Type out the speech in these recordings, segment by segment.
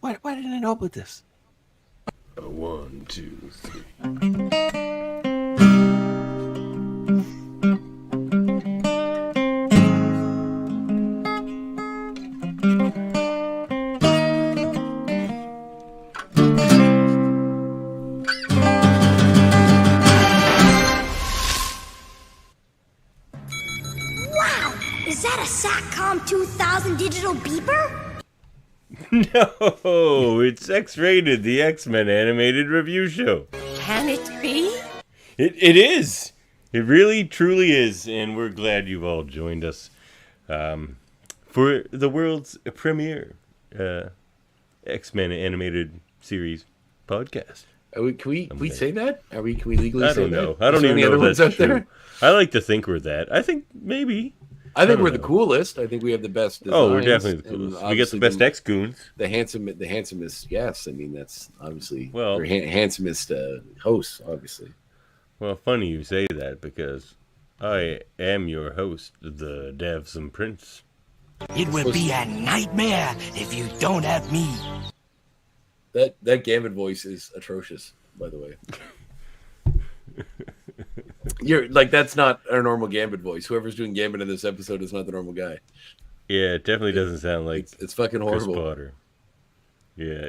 Why didn't I know about this? 1, 2, 3. Wow! Is that a SATCOM 2000 digital beeper? No, it's X-Rated, the X-Men animated review show. Can it be? It is. It really, truly is. And we're glad you've all joined us for the world's premiere X-Men animated series podcast. Can we say that? Can we legally say that? I don't know. I don't even know if that's true. I like to think we're that. I think maybe. I think we're the coolest. I think we have the best designs. Oh, we're definitely the coolest. We get the best X-Goons. The handsomest, yes. I mean, that's obviously well, handsomest hosts, obviously. Well, funny you say that because I am your host, the Davsome Prince. It will be a nightmare if you don't have me. That Gambit voice is atrocious, by the way. You're like, that's not our normal Gambit voice. Whoever's doing Gambit in this episode is not the normal guy. Yeah, it definitely doesn't sound like it's fucking horrible. Chris Potter. Yeah,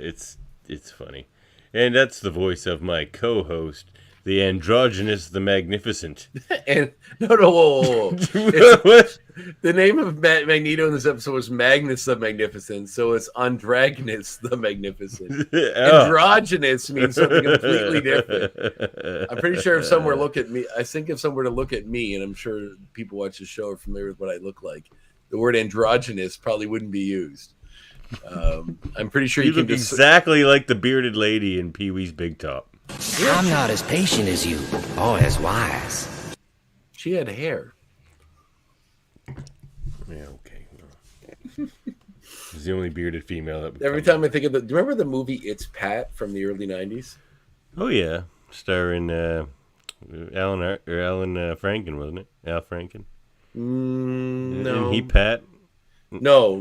it's funny. And that's the voice of my co-host, the androgynous, the magnificent. And whoa. The name of Magneto in this episode was Magnus the Magnificent, so it's Androgynous the Magnificent. Androgynous means something completely different. I'm pretty sure if someone look at me, I think if someone were to look at me, and I'm sure people watch the show are familiar with what I look like, the word androgynous probably wouldn't be used. I'm pretty sure you can look exactly like the bearded lady in Pee-wee's Big Top. I'm not as patient as you, or as wise. She had hair. Yeah, okay. Well, she's the only bearded female that. Every time I think of do you remember the movie It's Pat from the early '90s? Oh yeah, starring Alan Franken, wasn't it? Al Franken. No, and he Pat. No.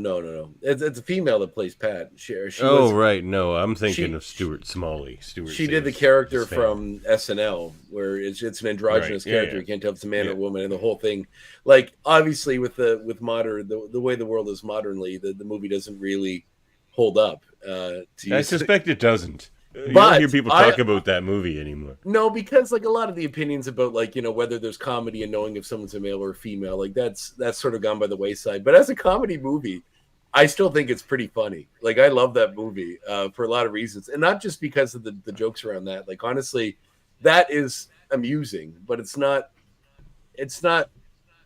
It's a female that plays Pat. She right. No, I'm thinking of Stuart Smalley. She did the character from SNL, where it's an androgynous character. You can't tell if it's a man or a woman, and the whole thing. Like, obviously, with modern the way the world is modernly, the movie doesn't really hold up. I suspect it doesn't. You don't hear people talk about that movie anymore. No, because like a lot of the opinions about whether there's comedy and knowing if someone's a male or a female, like that's sort of gone by the wayside. But as a comedy movie, I still think it's pretty funny. Like I love that movie for a lot of reasons, and not just because of the jokes around that. Like honestly, that is amusing, but it's not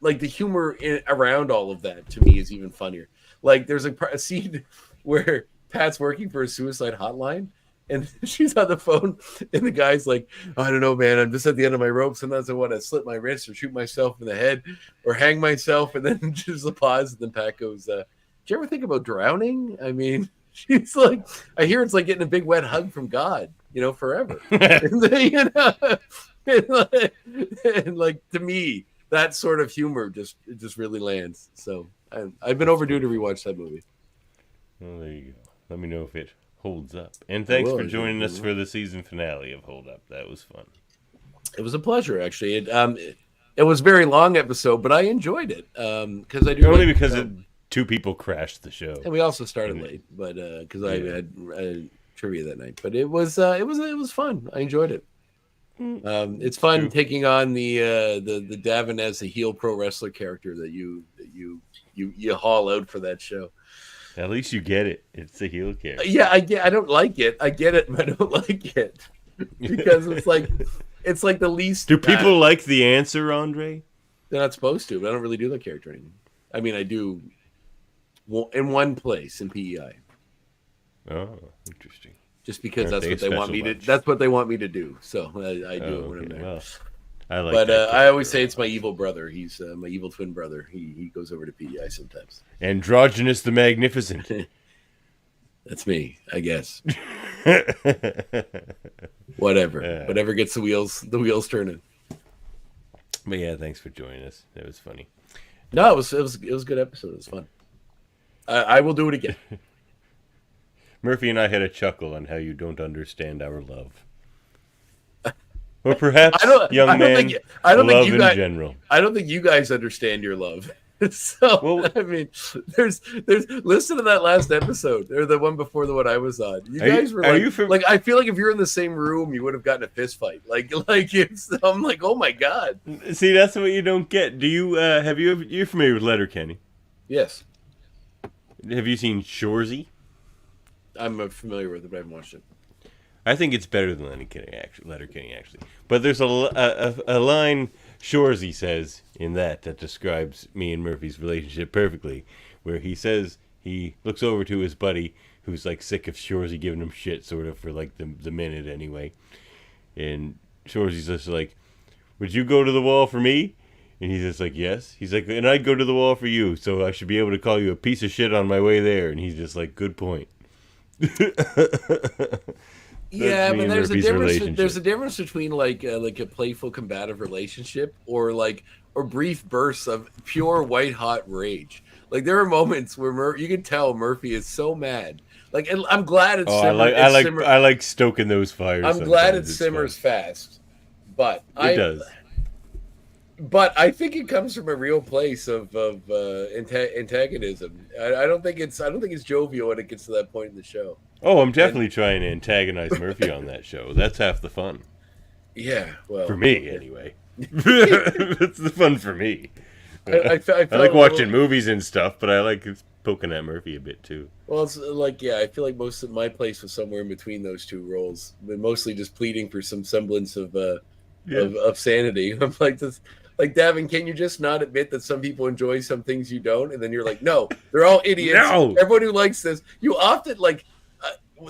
like the humor around all of that to me is even funnier. Like there's a scene where Pat's working for a suicide hotline. And she's on the phone, and the guy's like, I don't know, man. I'm just at the end of my rope. Sometimes I want to slit my wrist or shoot myself in the head or hang myself. And then just a pause. And then Pat goes, do you ever think about drowning? I mean, she's like, I hear it's like getting a big wet hug from God, forever. and like, to me, that sort of humor just really lands. So I've been overdue to rewatch that movie. Well, there you go. Let me know if it holds up. And thanks for joining us for the season finale of Hold Up. That was fun. It was a pleasure, actually. It was a very long episode, but I enjoyed it because I do only because two people crashed the show, and we also started late, but because I had trivia that night. But it was fun. I enjoyed it. It's fun taking on the Davan as a heel pro wrestler character that you haul out for that show. At least you get it. It's a heel character. Yeah, I don't like it. I get it, but I don't like it because it's like the least. Do people like the answer, André? They're not supposed to, but I don't really do that character anymore. I mean, I do in one place in PEI. Oh, interesting. Just because that's what they want me to. That's what they want me to do. So I do it when I'm there. Well, I like. But I always say it's my evil brother. He's my evil twin brother. He goes over to PEI sometimes. Androgynous the Magnificent. That's me, I guess. Whatever gets the wheels turning. But yeah, thanks for joining us. It was funny. No, it was a good episode. It was fun. I will do it again. Murphy and I had a chuckle on how you don't understand our love. Or perhaps, young man, love in general. I don't think you guys understand your love. So, Well, I mean, there's listen to that last episode or the one before the one I was on. You guys were like, I feel like if you're in the same room, you would have gotten a fist fight. Like I'm like, oh my god. See, that's what you don't get. Do you you're familiar with Letterkenny? Yes, Have you seen Shoresy? I'm familiar with it, but I haven't watched it. I think it's better than Letterkenny, actually. But there's a line Shoresy says in that describes me and Murphy's relationship perfectly, where he says he looks over to his buddy who's like sick of Shoresy giving him shit, sort of, for like the minute anyway. And Shoresy's just like, would you go to the wall for me? And he's just like, yes. He's like, and I'd go to the wall for you, so I should be able to call you a piece of shit on my way there. And he's just like, good point. Yeah, but there's a difference. There's a difference between like a playful, combative relationship or brief bursts of pure white hot rage. Like there are moments where you can tell Murphy is so mad. Like, and I'm glad it's. I like stoking those fires. I'm glad it simmers fast, but it does. But I think it comes from a real place of antagonism. I don't think it's jovial when it gets to that point in the show. Oh, I'm definitely trying to antagonize Murphy on that show. That's half the fun. Yeah, well, for me anyway. It's the fun for me. I like watching movies and stuff, but I like poking at Murphy a bit too. Well, it's like, yeah, I feel like most of my place was somewhere in between those two roles, but mostly just pleading for some semblance of sanity. I'm like this. Like, Davan, can you just not admit that some people enjoy some things you don't? And then you're like, no, they're all idiots. No. Everyone who likes this, you often like.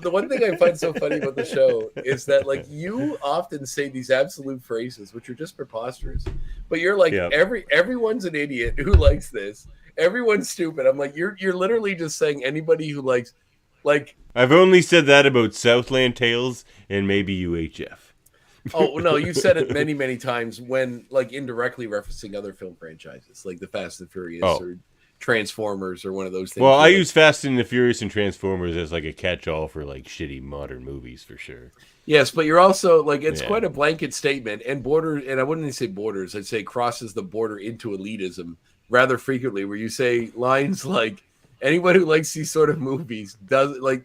The one thing I find so funny about the show is that, like, you often say these absolute phrases, which are just preposterous. But you're like, everyone's an idiot who likes this. Everyone's stupid. I'm like, you're literally just saying anybody who likes, like. I've only said that about Southland Tales and maybe UHF. Oh no, you said it many, many times when, like, indirectly referencing other film franchises, like the Fast and Furious or Transformers or one of those things. Well, I use Fast and the Furious and Transformers as like a catch-all for like shitty modern movies for sure. Yes, but you're also like, it's quite a blanket statement, and I wouldn't even say borders, I'd say crosses the border into elitism rather frequently, where you say lines like, anyone who likes these sort of movies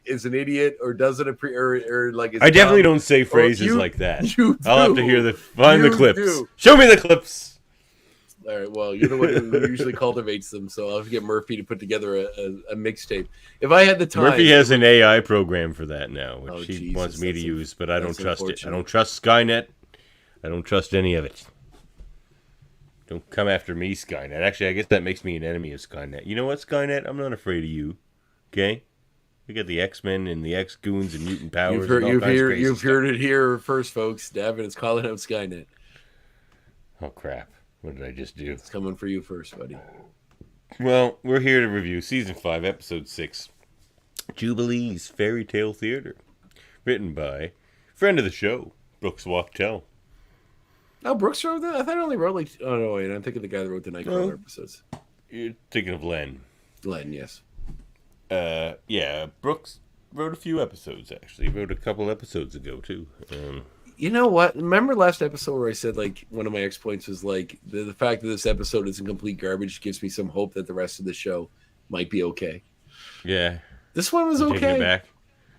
is an idiot or doesn't or like. I definitely don't say phrases like that. I'll have to find the clips. Show me the clips. All right, well, you're the one who usually cultivates them, so I'll have to get Murphy to put together a mixtape. If I had the time... Murphy has an AI program for that now, which he wants me to use, but I don't trust it. I don't trust Skynet. I don't trust any of it. Don't come after me, Skynet. Actually, I guess that makes me an enemy of Skynet. You know what, Skynet? I'm not afraid of you, okay? We got the X-Men and the X-Goons and mutant powers. You've heard it here first, folks. Davan is calling out Skynet. Oh, crap. What did I just do? It's coming for you first, buddy. Well, we're here to review Season 5, Episode 6, Jubilee's Fairytale Theater. Written by friend of the show, Brooks Wachtel. Oh, Brooks wrote that? I thought I only wrote like... Oh, no, wait. I'm thinking the guy that wrote the Nightcrawler episodes. You're thinking of Len. Len, yes. Yeah, Brooks wrote a few episodes, actually. He wrote a couple episodes ago, too. You know what? Remember last episode where I said, like, one of my ex-points was, like, the fact that this episode isn't complete garbage gives me some hope that the rest of the show might be okay. Yeah. This one was okay. Taking it back.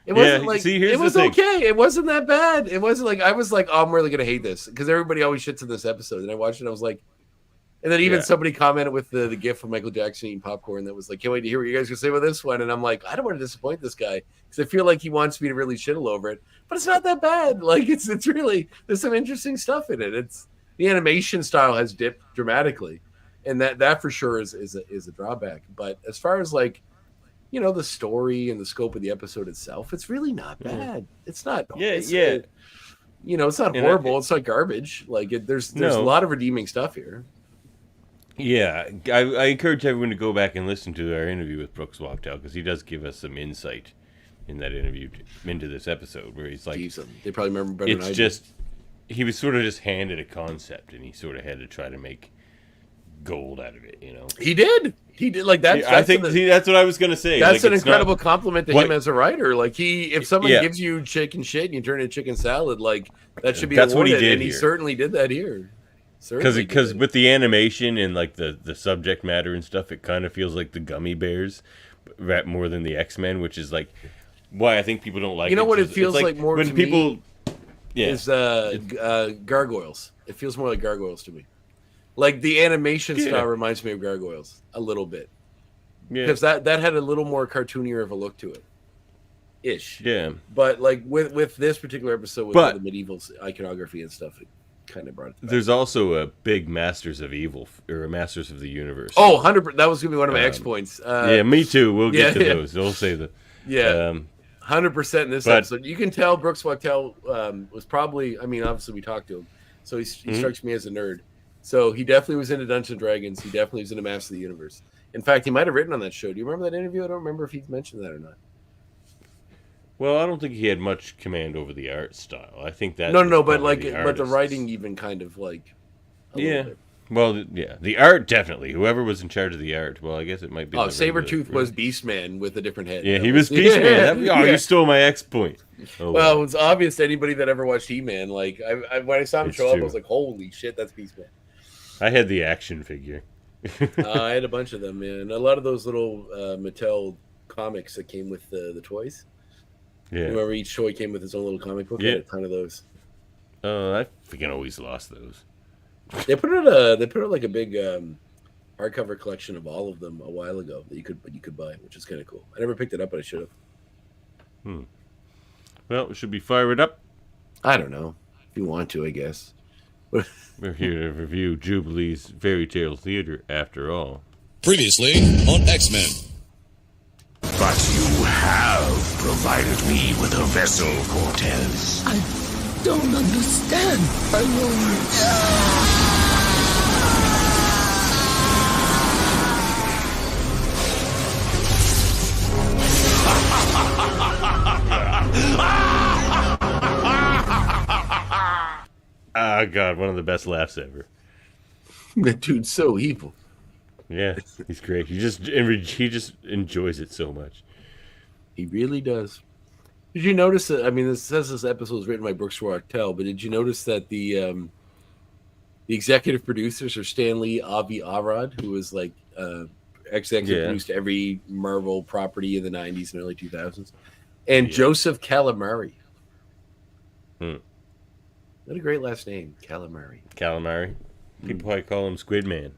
It wasn't it was okay. It wasn't that bad. It wasn't like, I was like, oh, I'm really going to hate this. Because everybody always shits in this episode. And I watched it and I was like, and then even somebody commented with the gif of Michael Jackson eating popcorn that was like, can't wait to hear what you guys are going to say about this one. And I'm like, I don't want to disappoint this guy because I feel like he wants me to really shit all over it. But it's not that bad. Like, it's really, there's some interesting stuff in it. It's the animation style has dipped dramatically. And that for sure is a drawback. But as far as, like, you know, the story and the scope of the episode itself, it's really not bad. It's not. You know, it's not horrible. It's not garbage. Like, there's a lot of redeeming stuff here. Yeah, I encourage everyone to go back and listen to our interview with Brooks Wachtel because he does give us some insight in that interview into this episode where he's like, they probably remember better than I do. It's just, he was sort of just handed a concept and he sort of had to try to make gold out of it, you know. He did. Like that's. I think that's what I was gonna say. That's like, an incredible compliment to him as a writer. Like if someone Yeah. gives you chicken shit and you turn it into chicken salad, like that should be That's what awarded, he did and he here. certainly did that here. Because with the animation and like the subject matter and stuff, it kind of feels like the Gummy Bears, more than the X-Men, which is like why I think people don't like. You know it. what it It's feels like more when to people, me yeah, is gargoyles. It feels more like gargoyles to me. Like the animation style reminds me of gargoyles a little bit. Yeah. Because that had a little more cartoonier of a look to it. Ish. Yeah. But like with this particular episode with all the medieval iconography and stuff, it kind of brought it back. There's also a big Masters of Evil or Masters of the Universe. Oh, 100%. That was going to be one of my X points. Yeah, me too. We'll get to those. We'll say that. Yeah. 100% in this episode. You can tell Brooks Wachtel was probably, I mean, obviously we talked to him, so he strikes me as a nerd. So he definitely was into Dungeons and Dragons. He definitely was into Masters of the Universe. In fact, he might have written on that show. Do you remember that interview? I don't remember if he mentioned that or not. Well, I don't think he had much command over the art style. I think that no, but like, but the writing even kind of like, Well, yeah, the art definitely. Whoever was in charge of the art. Well, I guess it might be. Oh, Sabretooth was Beastman with a different head. Yeah, he was Beastman. You stole my X point. Oh, well, it was obvious to anybody that ever watched He-Man. Like, when I saw him show up, I was like, "Holy shit, that's Beastman!" I had the action figure. I had a bunch of them, man. A lot of those little Mattel comics that came with the toys. Yeah. Remember, each toy came with its own little comic book. Yeah, I had a ton of those. I freaking always lost those. They put out like a big hardcover collection of all of them a while ago that you could buy, which is kind of cool. I never picked it up, but I should have. Well, should we fire it up? I don't know. If you want to, I guess. We're here to review Jubilee's Fairytale Theater, after all. Previously on X-Men. But you have provided me with a vessel, Cortez. I don't understand, my lord. Ah, God, one of the best laughs ever. That dude's so evil. Yeah, he's great. He just enjoys it so much. He really does. Did you notice that? I mean, this says this episode was written by Brooks Wachtel, but did you notice that the executive producers are Stan Lee, Avi Arad, who was like executive produced every Marvel property in the 90s and early 2000s, and Joseph Calamari. What a great last name, Calamari. Calamari. People probably call him Squid Man.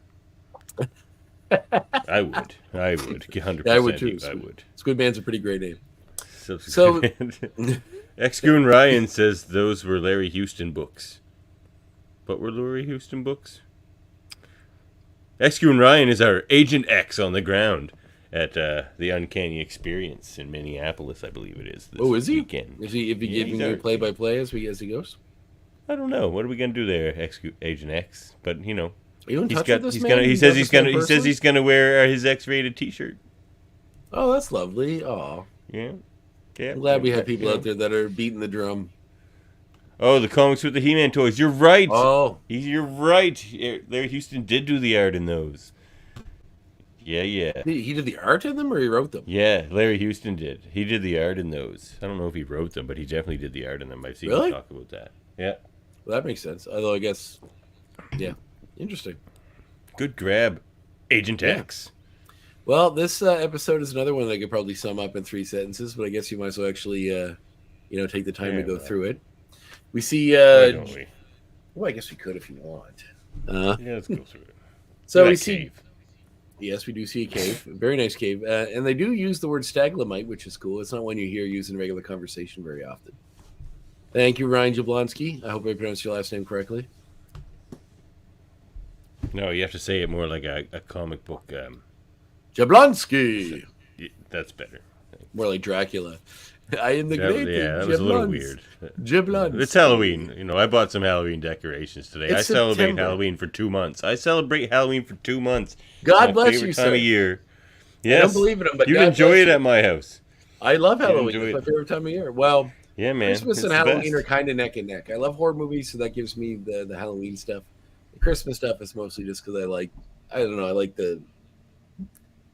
I would. 100%. I would too. I would. Squid Man's a pretty great name. So X-Goon Ryan says those were Larry Houston books. What were Larry Houston books? X-Goon Ryan is our Agent X on the ground at the Uncanny Experience in Minneapolis, I believe it is. Oh, is he? Weekend. Is he giving you play-by-play as he goes? I don't know. What are we gonna do there, Agent X? But you know, are you in touch with this man? He says he's gonna wear his X-rated T-shirt. Oh, that's lovely. Oh, yeah. I'm glad we have people out there that are beating the drum. Oh, the comics with the He-Man toys. You're right. Oh, you're right. Larry Houston did do the art in those. Yeah. He did the art in them, or he wrote them? Yeah, Larry Houston did. He did the art in those. I don't know if he wrote them, but he definitely did the art in them. I've seen him talk about that. Yeah. Well, that makes sense. Although I guess, interesting. Good grab, Agent X. Well, this episode is another one that I could probably sum up in 3 sentences, but I guess you might as well actually, take the time to go through it. We see. Don't we? Well, I guess we could if you want. Let's go through it. So we see. Cave. Yes, we do see a cave, a very nice cave, and they do use the word staglamite, which is cool. It's not one you hear used in regular conversation very often. Thank you, Ryan Jablonski. I hope I pronounced your last name correctly. No, you have to say it more like a comic book. Jablonski. That's better. More like Dracula. I am the great. Yeah, that was a little weird. Jablonski. It's Halloween. I bought some Halloween decorations today. I celebrate Halloween for 2 months. God bless you, sir. Time of year. Yes. I don't believe in them, but you'd enjoy it at my house. I love Halloween. It's my favorite time of year. Well, yeah, man. Christmas and Halloween are kind of neck and neck. I love horror movies, so that gives me the Halloween stuff. The Christmas stuff is mostly just because I don't know. I like the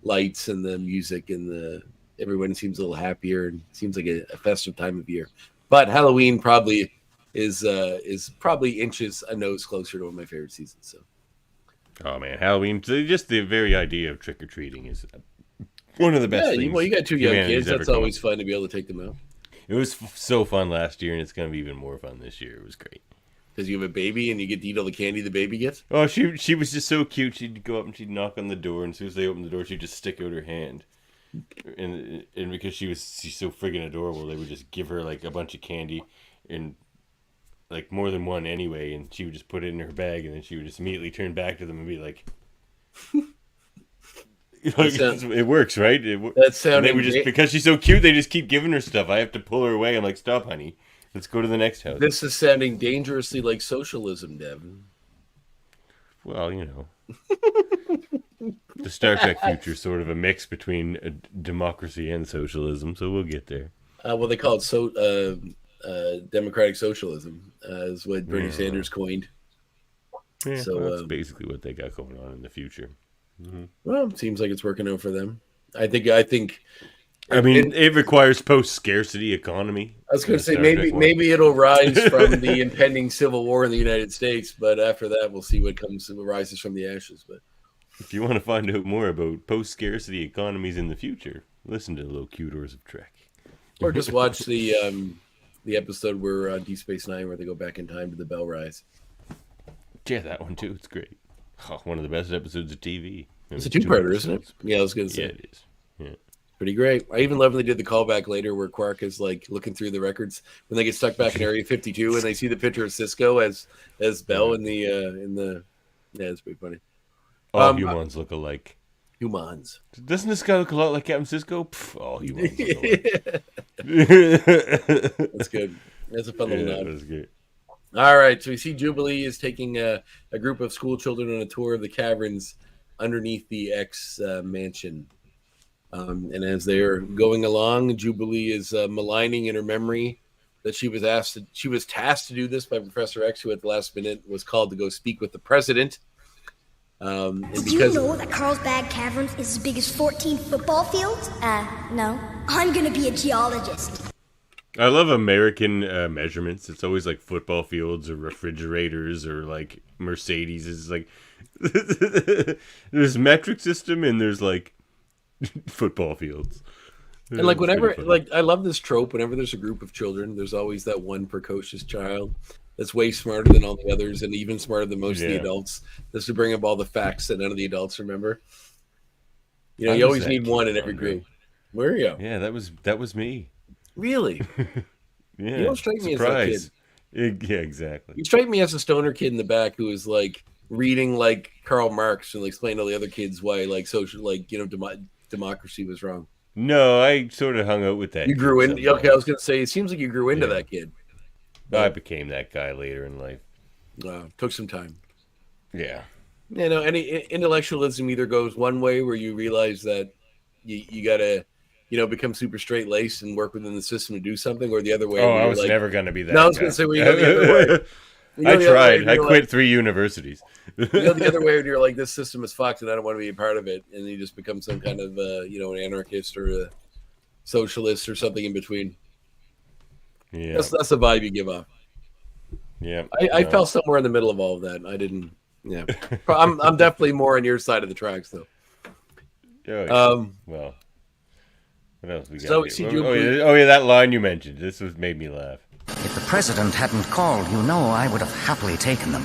lights and the music and everyone seems a little happier and seems like a festive time of year. But Halloween probably is probably inches a nose closer to one of my favorite seasons. So. Oh man, Halloween! Just the very idea of trick or treating is one of the best things. Well, you got 2 young kids. humanity's ever That's come always up fun to be able to take them out. It was so fun last year, and it's going to be even more fun this year. It was great. Because you have a baby and you get to eat all the candy the baby gets? Oh, she was just so cute. She'd go up and she'd knock on the door, and as soon as they opened the door, she'd just stick out her hand. And because she's so friggin' adorable, they would just give her like a bunch of candy, and like more than one anyway, and she would just put it in her bag, and then she would just immediately turn back to them and be like, it works, right? That's and they would just, because she's so cute, they just keep giving her stuff. I have to pull her away. I'm like, stop, honey. Let's go to the next house. This is sounding dangerously like socialism, Devin. Well, the Star Trek future is sort of a mix between democracy and socialism, so we'll get there. Well, they call it democratic socialism, is what Bernie Sanders coined. Yeah, so that's basically what they got going on in the future. Mm-hmm. Well, it seems like it's working out for them. I think. I mean, it requires post-scarcity economy. I was going to say maybe it'll rise from the impending civil war in the United States, but after that, we'll see what rises from the ashes. But if you want to find out more about post-scarcity economies in the future, listen to the Locutors of Trek, or just watch the episode where on Deep Space Nine where they go back in time to the Bell Rise. Yeah, that one too. It's great. Oh, one of the best episodes of TV. It's a two-parter, isn't it? Yeah, I was going to say. Yeah, it is. Yeah. Pretty great. I even love when they did the callback later where Quark is like looking through the records when they get stuck back in Area 52 and they see the picture of Cisco as Bell in the yeah, it's pretty funny. All humans look alike. Humans. Doesn't this guy look a lot like Captain Cisco? All humans look alike. That's good. That's a fun little nod. That was good. All right, so we see Jubilee is taking a group of school children on a tour of the caverns underneath the X mansion. And as they're going along, Jubilee is maligning in her memory that she was tasked to do this by Professor X, who at the last minute was called to go speak with the president. Did you know that Carlsbad Caverns is as big as 14 football fields? No. I'm gonna be a geologist. I love American measurements. It's always like football fields or refrigerators or like Mercedes. It's like there's metric system and there's like football fields. And like whenever, like I love this trope. Whenever there's a group of children, there's always that one precocious child that's way smarter than all the others, and even smarter than most of the adults. This to bring up all the facts that none of the adults remember. You always need one in every group. Where are you? Yeah, that was me. Really? Yeah. You don't strike me as that kid. Yeah, exactly. You strike me as a stoner kid in the back who is like reading like Karl Marx and explaining to all the other kids why like social, like democracy was wrong. No, I sort of hung out with that. You grew in. Okay, I was gonna say it seems like you grew into that kid. I became that guy later in life. Took some time. Yeah. Any intellectualism either goes one way where you realize that you gotta, become super straight laced and work within the system to do something, or the other way. Oh, I was never gonna be that. No, I was gonna say you go the other way. I tried. I quit 3 universities. The other way, when you're like, this system is fucked and I don't want to be a part of it, and you just become some kind of, an anarchist or a socialist or something in between. Yeah, that's the vibe you give off. Yeah, I fell somewhere in the middle of all of that. I didn't. Yeah, I'm definitely more on your side of the tracks though. Well, what else we got? So yeah, that line you mentioned. Made me laugh. If the president hadn't called, I would have happily taken them.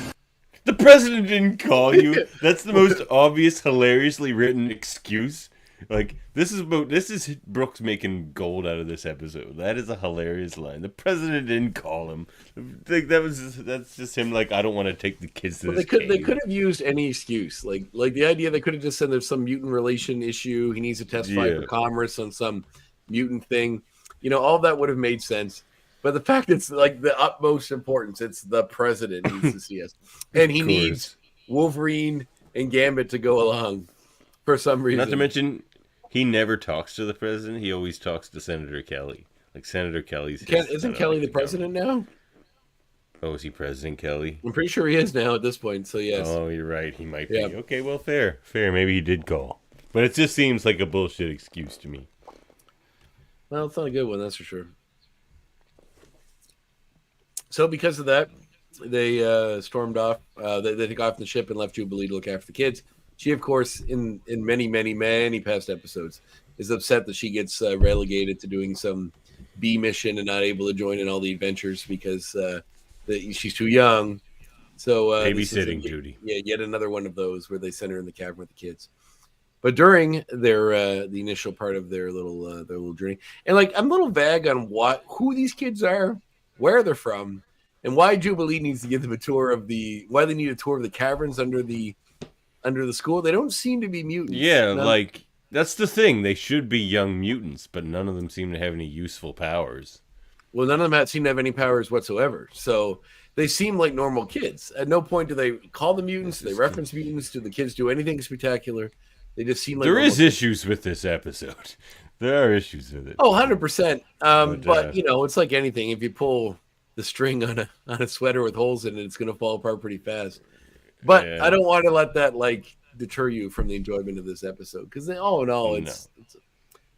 The president didn't call you. That's the most obvious, hilariously written excuse. Like, this is Brooks making gold out of this episode. That is a hilarious line. The president didn't call him. Like, that's just him. Like, I don't want to take the kids to this. They could have used any excuse. Like the idea they could have just said there's some mutant relation issue. He needs to testify for commerce on some mutant thing. All that would have made sense. But the fact it's like the utmost importance, it's the president needs to see us. And he needs Wolverine and Gambit to go along for some reason. Not to mention, he never talks to the president. He always talks to Senator Kelly. Like, Senator Kelly's... Isn't Kelly the president now? Oh, is he President Kelly? I'm pretty sure he is now at this point. So yes. Oh, you're right. He might Yeah. be. Okay, well, fair. Maybe he did call, but it just seems like a bullshit excuse to me. Well, it's not a good one, that's for sure. So because of that, they stormed off. They took off the ship and left Jubilee to look after the kids. She, of course, in many past episodes, is upset that she gets relegated to doing some B mission and not able to join in all the adventures because she's too young. So Babysitting duty. Yeah, yet another one of those where they send her in the cavern with the kids. But during their the initial part of their little journey, and like I'm a little vague on who these kids are, where they're from, and why Jubilee needs to give them a tour of why they need a tour of the caverns under the school. They don't seem to be mutants. Yeah, like that's the thing. They should be young mutants, but none of them seem to have any useful powers. Well, none of them seem to have any powers whatsoever. So they seem like normal kids. At no point do they call them mutants. Do they reference mutants. Do the kids do anything spectacular? They just seem like there is kids. Issues with this episode. There are issues with it. Oh, 100%. But you know, it's like anything. If you pull the string on a sweater with holes in it, it's going to fall apart pretty fast. But I don't want to let that like deter you from the enjoyment of this episode because it's a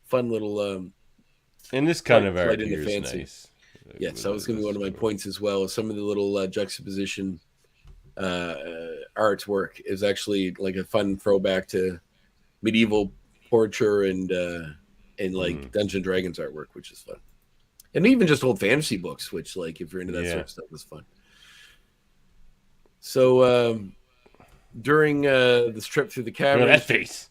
fun little and this kind of art into here is nice. Yes, that was going to be one of my points as well. Some of the little juxtaposition artwork is actually like a fun throwback to medieval portraiture and like Dungeons and Dragons artwork, which is fun, and even just old fantasy books, which like if you're into that sort of stuff, is fun. So during this trip through the cavern, that face.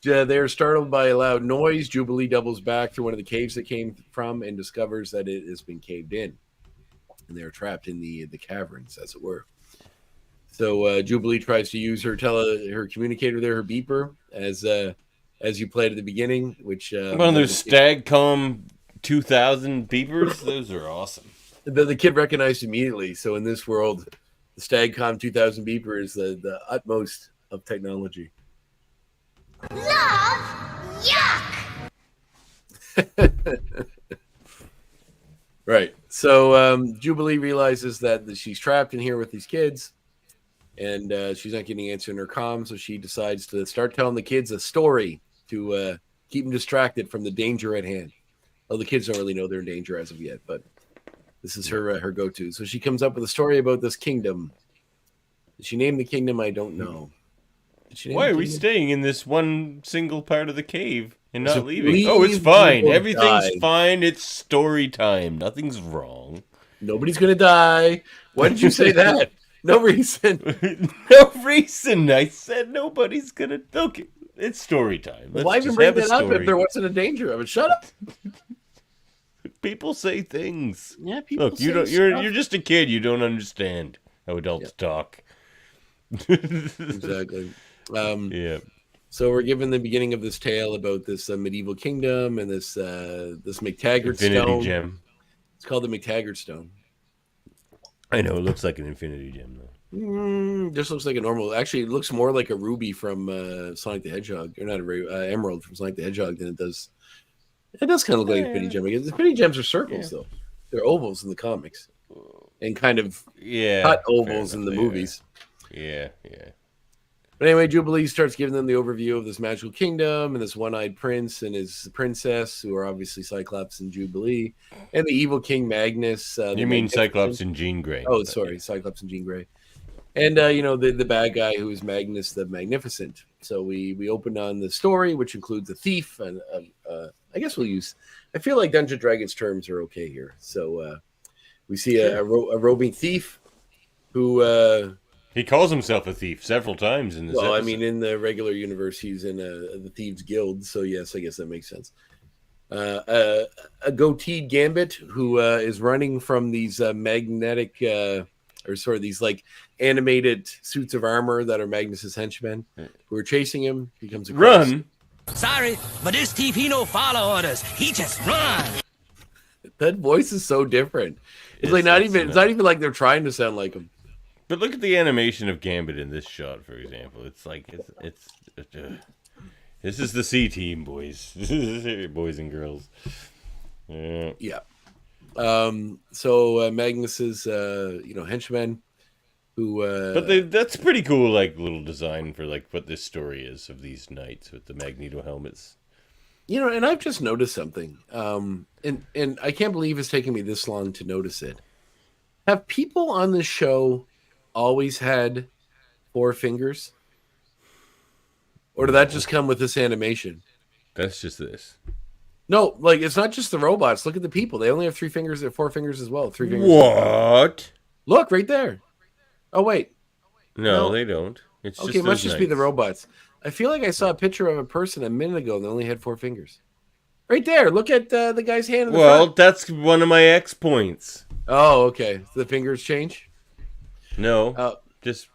They're startled by a loud noise. Jubilee doubles back through one of the caves that came from and discovers that it has been caved in, and they're trapped in the caverns, as it were. So Jubilee tries to use her communicator there, her beeper, as you played at the beginning, which one of those Stagcom 2000 beepers. Those are awesome. The kid recognized immediately. So in this world, the Stagcom 2000 beeper is the utmost of technology. Love? Yuck! Right. So Jubilee realizes that she's trapped in here with these kids, and she's not getting an answer in her comm, so she decides to start telling the kids a story to keep them distracted from the danger at hand. Well, the kids don't really know they're in danger as of yet, but this is her go-to. So she comes up with a story about this kingdom. Did she name the kingdom? I don't know. Why are we staying in this one single part of the cave and not leaving? Leave, Oh, it's fine. people Everything's die. fine. It's story time. Nothing's wrong. Nobody's gonna die. Why did you say that? No reason. No reason. I said nobody's gonna. Okay, it's story time. Let's Why even just bring have a that up story. if there wasn't a danger of it? Shut up. People say things. Yeah, people. Look, you say don't. stuff. You're just a kid. You don't understand how adults talk. Exactly. Yeah. So we're given the beginning of this tale about this medieval kingdom and this McTaggart Infinity stone. gem. It's called the McTaggart stone. I know it looks like an infinity gem though. Just looks like a normal. Actually, it looks more like a ruby from Sonic the Hedgehog, or not a emerald from Sonic the Hedgehog than it does. It does kind of look like a infinity gem. The infinity gems are circles though; they're ovals in the comics, and kind of cut ovals in the movies. Yeah. But anyway, Jubilee starts giving them the overview of this magical kingdom and this one-eyed prince and his princess, who are obviously Cyclops and Jubilee, and the evil king Magnus. You mean Cyclops and Jean Grey? Oh, sorry, Cyclops and Jean Grey. And the bad guy who is Magnus the Magnificent. So we open on the story, which includes a thief, and I guess we'll use. I feel like Dungeons and Dragons terms are okay here. So we see a roving thief who. He calls himself a thief several times in this episode. I mean, in the regular universe, he's in the Thieves Guild, so yes, I guess that makes sense. A goateed Gambit who is running from these these like animated suits of armor that are Magnus's henchmen who are chasing him. He comes across. Run! Sorry, but this thief, he no follow orders. He just run. That voice is so different. It's like not even. It's not even like they're trying to sound like him. But look at the animation of Gambit in this shot, for example. It's like this is the C team, boys. Boys and girls. Yeah. So Magnus's henchmen who But that's pretty cool, like little design for like what this story is of these knights with the Magneto helmets. and I've just noticed something. And I can't believe it's taken me this long to notice it. Have people on this show always had 4 fingers? Or did that just come with this animation? That's just this. No, like it's not just the robots. Look at the people. They only have 3 fingers. They have 4 fingers as well. 3 fingers. What? Look right there. Oh wait. No, No. they don't. It's Okay, just it must those just be the knights. robots. I feel like I saw a picture of a person a minute ago and they only had 4 fingers. Right there. Look at the guy's hand in the Well, front. that's one of my X points. Oh, okay. The fingers change. No, Oh. just.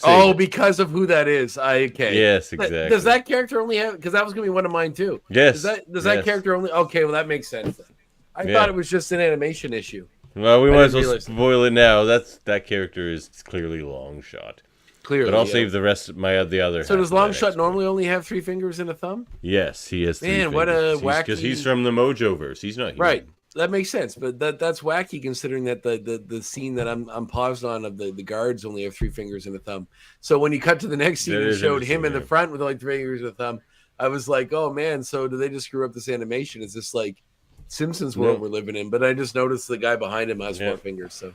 Oh, save it. because of who that is. Okay. Yes, Th- exactly. Does that character only have? Because that was gonna be one of mine too. Yes. Does that yes. character only? Okay, well that makes sense. Then. I Yeah. thought it was just an animation issue. Well, we I might as didn't well realize- spoil it now. That character is clearly long shot. Clearly, But I'll yeah. save the rest of the other. So half does of that Longshot X normally only have 3 fingers and a thumb? Yes, he has 3 Man, what fingers. a Because wacky- he's from the Mojoverse. He's not human. Right. That makes sense, but that's wacky considering that the scene that I'm paused on of the guards only have 3 fingers and a thumb. So when you cut to the next scene That and is showed him in interesting, the front with like 3 fingers and a thumb, I was like, oh man, so do they just screw up this animation? Is this like Simpsons world No. we're living in? But I just noticed the guy behind him has Yeah. 4 fingers, so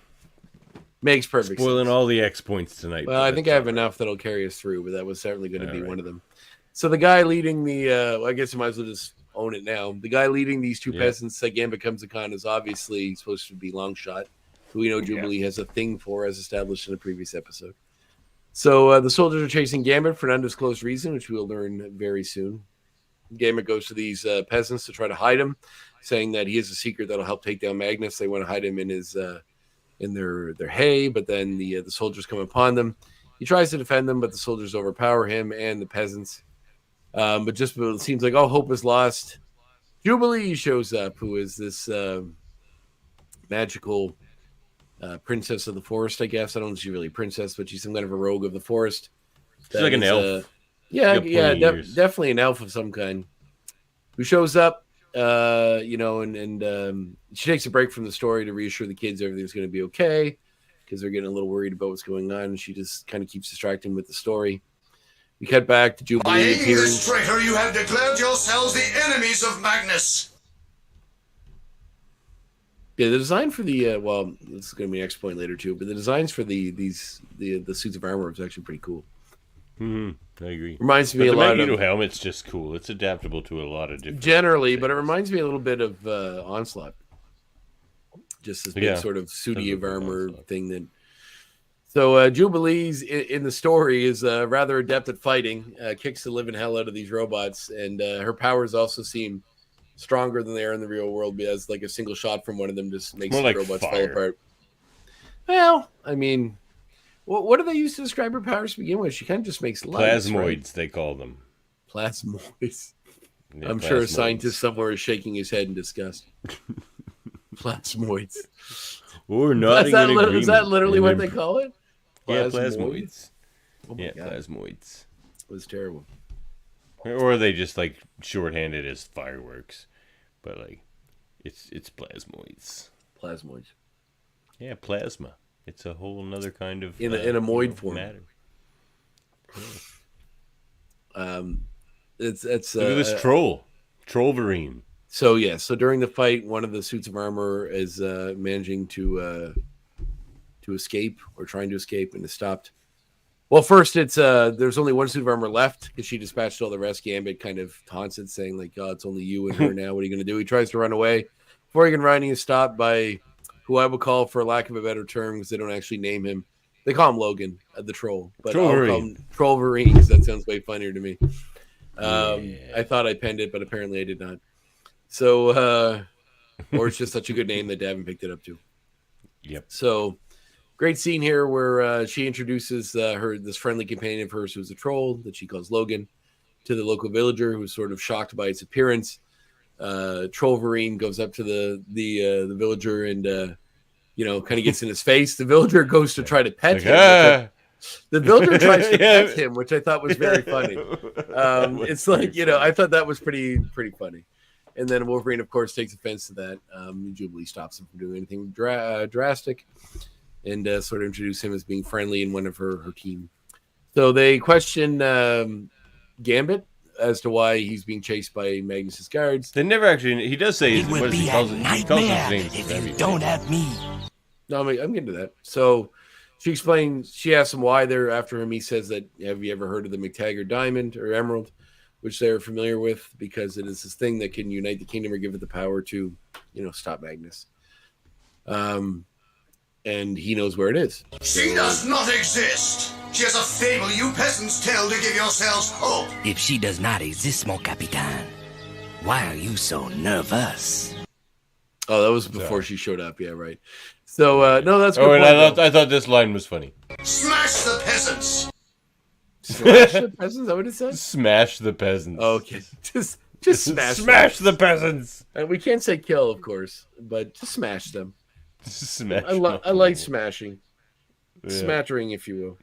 makes perfect Spoiling sense. all the X points tonight. Well, I but think I have enough that'll carry us through, but that was certainly going to All be right. one of them. So the guy leading the, I guess I might as well just own it now. The guy leading these 2 Yeah. peasants again becomes a con is obviously supposed to be Longshot, who we know Jubilee has a thing for, as established in a previous episode. So the soldiers are chasing Gambit for an undisclosed reason, which we'll learn very soon. Gambit goes to these peasants to try to hide him, saying that he has a secret that'll help take down Magnus. They want to hide him in his in their hay, but then the soldiers come upon them. He tries to defend them, but the soldiers overpower him and the peasants. But just when it seems like all hope is lost, Jubilee shows up, who is this magical princess of the forest, I guess. I don't know if she's really a princess, but she's some kind of a rogue of the forest. She's like an elf. Yeah, Got plenty of years. definitely an elf of some kind, who shows up, and she takes a break from the story to reassure the kids everything's going to be okay, because they're getting a little worried about what's going on, and she just kind of keeps distracting with the story. We cut back to By Jubilee aiding appearing. this traitor, you have declared yourselves the enemies of Magnus. Yeah, the design for the well, this is going to be an next point later too, but the designs for the suits of armor is actually pretty cool. I agree. Reminds me But a the lot Magneto of helmet's just cool. It's adaptable to a lot of different. generally, but it reminds me a little bit of Onslaught. Just this big Yeah, sort of suity of does look like armor Onslaught. thing that. So Jubilee's in the story is rather adept at fighting, kicks the living hell out of these robots, and her powers also seem stronger than they are in the real world, because like a single shot from one of them just makes More the like robots fall fire. apart. Well, I mean, what do they use to describe her powers to begin with? She kind of just makes lights, Plasmoids, right? they call them. Plasmoids. Yeah, I'm sure a plasmoids. scientist somewhere is shaking his head in disgust. Plasmoids. Or nodding Is that, in is that agreement. literally And what they're- they call it? Yeah, Plasmoids? plasmoids. Oh my Yeah, God. plasmoids. It was terrible. Or they just like shorthanded as fireworks, but like it's plasmoids. Plasmoids. Yeah, plasma. It's a whole another kind of In a moid form. matter. It's Look at this Trollverine. So yeah, so during the fight, one of the suits of armor is managing to escape, or trying to escape, and is stopped. Well, first it's there's only one suit of armor left because she dispatched all the rest. Gambit kind of taunts it, saying like, "Oh, it's only you and her now. What are you going to do?" He tries to run away. Before he can run, he is stopped by who I would call, for lack of a better term, because they don't actually name him. They call him Logan, the troll, but I'll call him Trollverine because that sounds way funnier to me. I thought I penned it, but apparently I did not. So, or it's just such a good name that Davan picked it up too. Yep. So, great scene here where she introduces this friendly companion of hers who's a troll that she calls Logan to the local villager, who's sort of shocked by its appearance. Trollverine goes up to the villager and kind of gets in his face. The villager goes to try to pet him. The villager tries to pet him, which I thought was very funny. It's like, I thought that was pretty funny. And then Wolverine, of course, takes offense to that. Jubilee stops him from doing anything drastic, and sort of introduce him as being friendly and one of her team. So they question Gambit as to why he's being chased by Magnus's guards. They never actually. He does say It what will does he be a calls it? He calls nightmare his names if every you don't day. have me. No, I'm getting to that. So she explains. She asks him why they're after him. He says that, have you ever heard of the McTaggart diamond or emerald, which they're familiar with because it is this thing that can unite the kingdom or give it the power to, stop Magnus. And he knows where it is. She does not exist. She has a fable you peasants tell to give yourselves hope. If she does not exist, mon capitan, why are you so nervous? Oh, that was before she showed up. Yeah, right. So, no, that's good. Oh, and point, I thought this line was funny. Smash the peasants. Smash the peasants? Is that what it says? Smash the peasants. Okay. Just smash Smash the peasants. And we can't say kill, of course, but just smash them. Smash. I like smashing. Yeah. Smattering, if you will.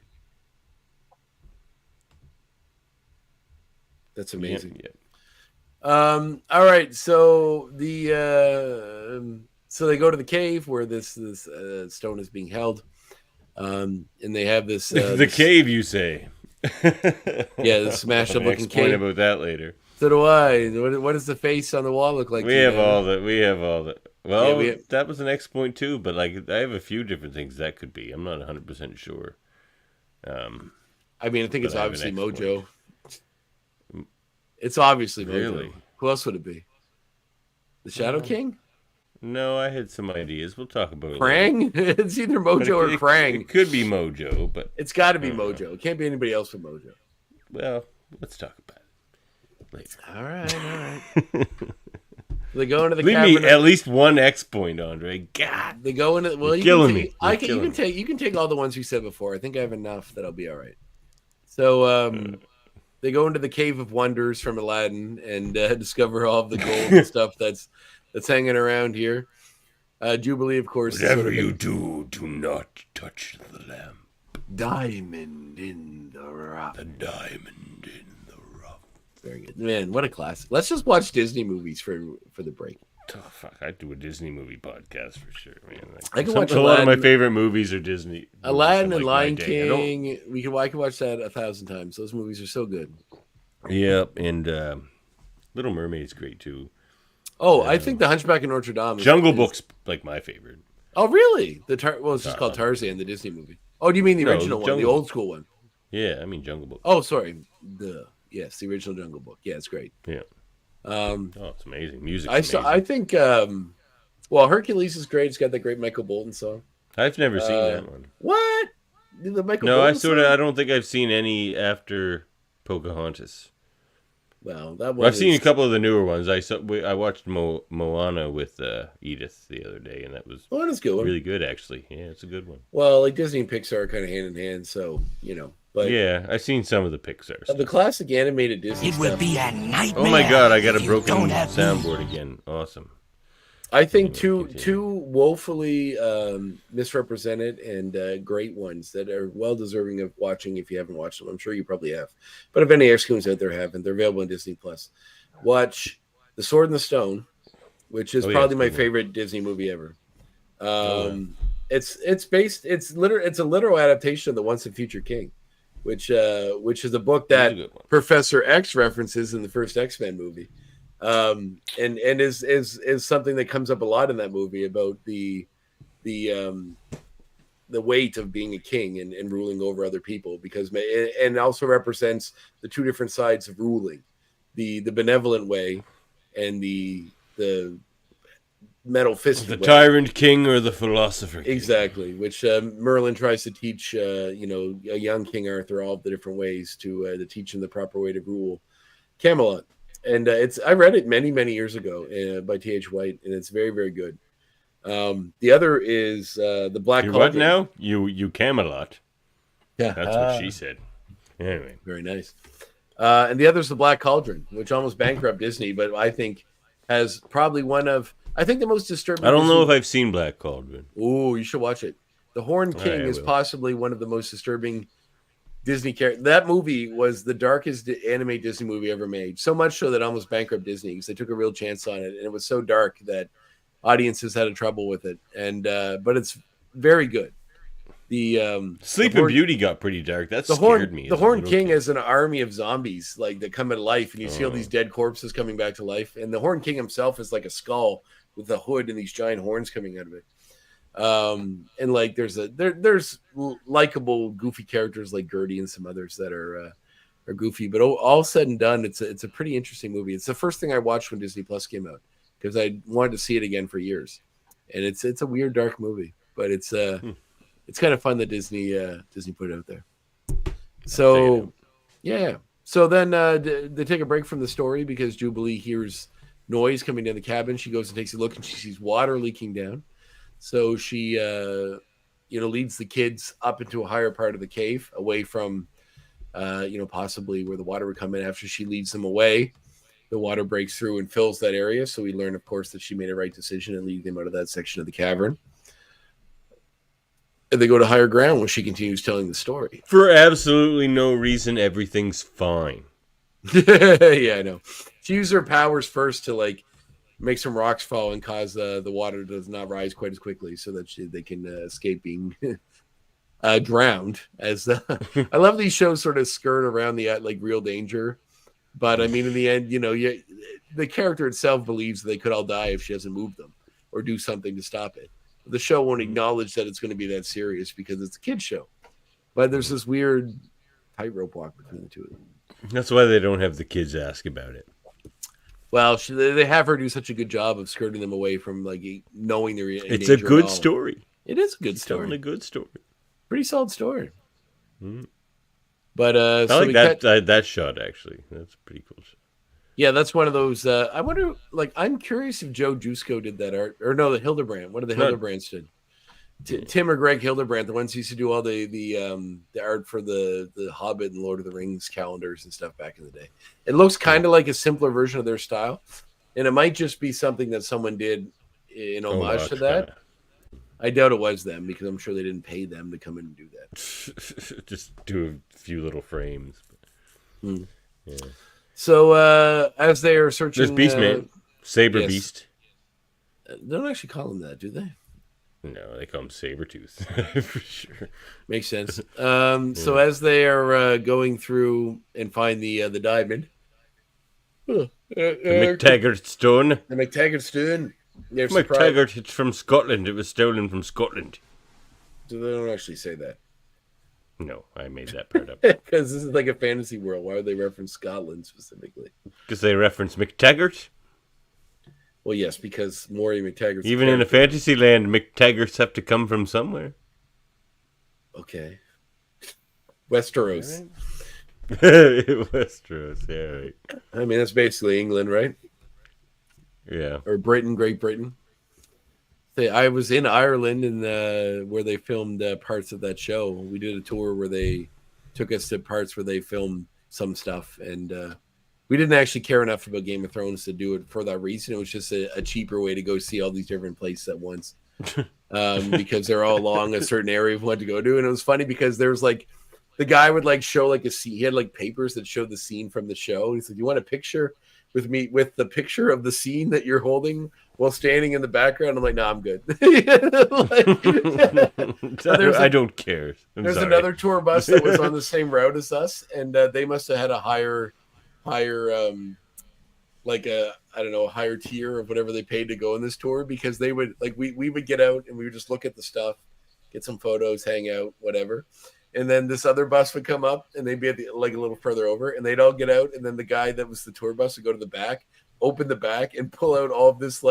That's amazing. Yeah. All right, so so they go to the cave where this stone is being held, and they have this The cave, you say? Yeah, the smashed up looking Explain cave. about that later. So do I. What does the face on the wall look like? We have all the. Well, Yeah, that was the next point too. But I have a few different things that could be. I'm not 100% sure. I mean, I think it's but I have obviously an Mojo. It's obviously Mojo. Really? Who else would it be? The Shadow King? No, I had some ideas. We'll talk about it. Krang? It's either Mojo or Krang. It could be Mojo, but It's got to be Mojo. It can't be anybody else but Mojo. well, let's talk about it later. All right. They go into the Leave cavern. me at least one X point, Andre. God, They go into well. You're You killing can me. take, You're killing you can take all the ones you said before. I think I have enough that'll be all right. So they go into the Cave of Wonders from Aladdin and discover all of the gold and stuff that's hanging around here. Jubilee, of course, is whatever sort of you do not touch the lamp. diamond in the rough. The diamond in the rough. Very good, man. What a classic. Let's just watch Disney movies for the break. Oh, fuck, I'd do a Disney movie podcast for sure, man. I can watch a lot of my Aladdin. favorite movies are Disney. Aladdin and like my Lion day. I don't- King. I can watch that 1,000 times. Those movies are so good. Yep, and Little Mermaid's great too. Oh, I think The Hunchback of Notre Dame. Jungle Book's like my favorite. Oh, really? It's just called Tarzan, the Disney movie. Oh, do you mean the No, original one, the Jungle- old school one? Yeah, I mean Jungle Book. Oh, sorry. Yes, the original Jungle Book. Yeah, it's great. Yeah. Oh, it's amazing. Music. I think. Hercules is great. It's got that great Michael Bolton song. I've never seen that one. What? The Michael No, Bolton I sort of. song? I don't think I've seen any after Pocahontas. Well, that one. I've seen a couple of the newer ones. I watched Moana with Edith the other day, and that was that's a good one. really good, actually. Yeah, it's a good one. Well, like Disney and Pixar are kind of hand in hand, so But yeah, I've seen some of the Pixar stuff. the classic animated Disney It will stuff. be a nightmare. Oh my god, I got a if you broken don't have me. soundboard again. Awesome. I think Continue. two woefully misrepresented and great ones that are well deserving of watching if you haven't watched them. I'm sure you probably have, but if any X-Coons out there haven't, they're available on Disney Plus. Watch The Sword and the Stone, which is probably my favorite Disney movie ever. It's a literal adaptation of The Once and Future King, which is a book that Professor X references in the first X-Men movie. And is something that comes up a lot in that movie about the weight of being a king and ruling over other people, because and also represents the two different sides of ruling, the benevolent way and the metal fisted The way. tyrant king or the philosopher king. Exactly, which Merlin tries to teach a young King Arthur all of the different ways to teach him the proper way to rule Camelot. And I read it many years ago by T.H. White, and it's very, very good. The other is the Black You Cauldron. what now? You Camelot. Yeah, That's what she said. Anyway, very nice. And the other is the Black Cauldron, which almost bankrupt Disney, but I think has probably the most disturbing. I don't know if I've seen Black Cauldron. Oh, you should watch it. The Horned King I is will. possibly one of the most disturbing Disney character. That movie was the darkest anime Disney movie ever made. So much so that it almost bankrupt Disney because they took a real chance on it, and it was so dark that audiences had a trouble with it. And but it's very good. The Sleeping Beauty got pretty dark. That scared me. The Horn King is an army of zombies like that come to life, and you see all these dead corpses coming back to life. And the Horn King himself is like a skull with a hood and these giant horns coming out of it. And like there's likable goofy characters like Gertie and some others that are goofy, but all said and done, it's a pretty interesting movie. It's the first thing I watched when Disney Plus came out because I wanted to see it again for years. And it's a weird dark movie, but it's kind of fun that Disney put it out there. So yeah, so then they take a break from the story because Jubilee hears noise coming down the cabin. She goes and takes a look and she sees water leaking down. So she, leads the kids up into a higher part of the cave, away from, possibly where the water would come in. After she leads them away, the water breaks through and fills that area. So we learn, of course, that she made a right decision and lead them out of that section of the cavern. And they go to higher ground when she continues telling the story. For absolutely no reason, everything's fine. Yeah, I know. She used her powers first to make some rocks fall and cause the water does not rise quite as quickly, so that they can escape being drowned. I love these shows sort of skirt around the real danger, but I mean in the end, the character itself believes they could all die if she doesn't move them or do something to stop it. The show won't acknowledge that it's going to be that serious because it's a kid's show, but there's this weird tightrope walk between the two of them. That's why they don't have the kids ask about it. Well, they have her do such a good job of skirting them away from knowing they're in It's a good story. It is a good She's story. telling a good story. Pretty solid story. Mm. But I like that shot actually. That's a pretty cool shot. Yeah, that's one of those. I wonder. I'm curious if Joe Jusko did that art, or no, the Hildebrand. One of the Hildebrands did. Tim or Greg Hildebrand, the ones who used to do all the art for the Hobbit and Lord of the Rings calendars and stuff back in the day. It looks kind of like a simpler version of their style, and it might just be something that someone did in homage to that. I doubt it was them because I'm sure they didn't pay them to come in and do that. Just do a few little frames. Hmm. Yeah. So as they are searching, there's Beastman, Saber yes. Beast. They don't actually call him that, do they? No, they call him Sabretooth for sure. Makes sense. So as they are going through and find the diamond, the McTaggart stone. The McTaggart stone. McTaggart, it's from Scotland. It was stolen from Scotland. So they don't actually say that. No, I made that part up. Because this is like a fantasy world. Why would they reference Scotland specifically? Because they reference McTaggart. Well, yes, because Maury McTaggart's even in a fantasy land, McTaggarts have to come from somewhere. Okay. Westeros. Westeros, yeah, right. I mean, that's basically England, right? Yeah. Or Britain, Great Britain. I was in Ireland and where they filmed parts of that show. We did a tour where they took us to parts where they filmed some stuff, and we didn't actually care enough about Game of Thrones to do it for that reason. It was just a cheaper way to go see all these different places at once, because they're all along a certain area of what to go to. And it was funny because there was the guy would show a scene. He had papers that showed the scene from the show. And he said, "You want a picture with me with the picture of the scene that you're holding while standing in the background?" I'm like, "No, I'm good." I don't care. There's another tour bus that was on the same route as us, and they must have had a higher a higher tier of whatever they paid to go on this tour, because they would we would get out and we would just look at the stuff, get some photos, hang out, whatever. And then this other bus would come up and they'd be at a little further over, and they'd all get out. And then the guy that was the tour bus would go to the back, open the back, and pull out all of this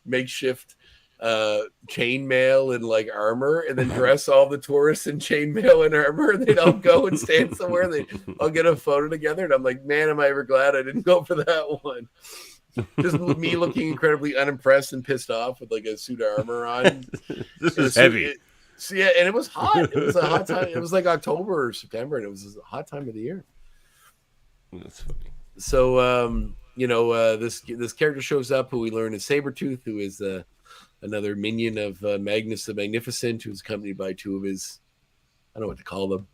makeshift chainmail and armor, and then dress all the tourists in chainmail and armor. And they'd all go and stand somewhere. They all get a photo together. And I'm like, man, am I ever glad I didn't go for that one. Just me looking incredibly unimpressed and pissed off with a suit of armor on. This is heavy. So yeah, and it was hot. It was a hot time. It was October or September, and it was a hot time of the year. That's funny. So this character shows up, who we learn is Sabretooth, who is another minion of Magnus the Magnificent, who's accompanied by two of his, I don't know what to call them,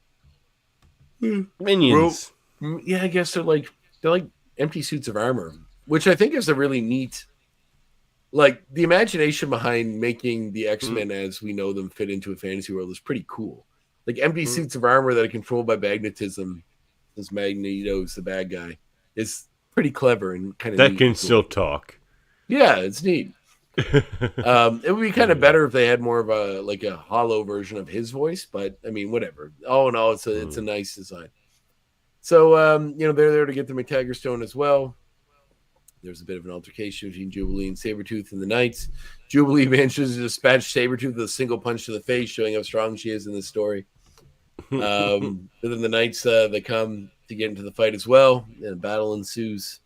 Minions. Yeah, I guess they're like empty suits of armor, which I think is a really neat, like the imagination behind making the X-Men as we know them fit into a fantasy world is pretty cool. Like empty suits of armor that are controlled by magnetism, as Magneto's the bad guy, is pretty clever and kind of that can still talk. Yeah, it's neat. It would be kind of better if they had more of a hollow version of his voice, but I mean, whatever. All in all, it's a nice design. So they're there to get the McTaggart Stone as well. There's a bit of an altercation between Jubilee and Sabretooth and the Knights. Jubilee manages to dispatch Sabretooth with a single punch to the face, showing how strong she is in this story. But then the Knights they come to get into the fight as well, and a battle ensues.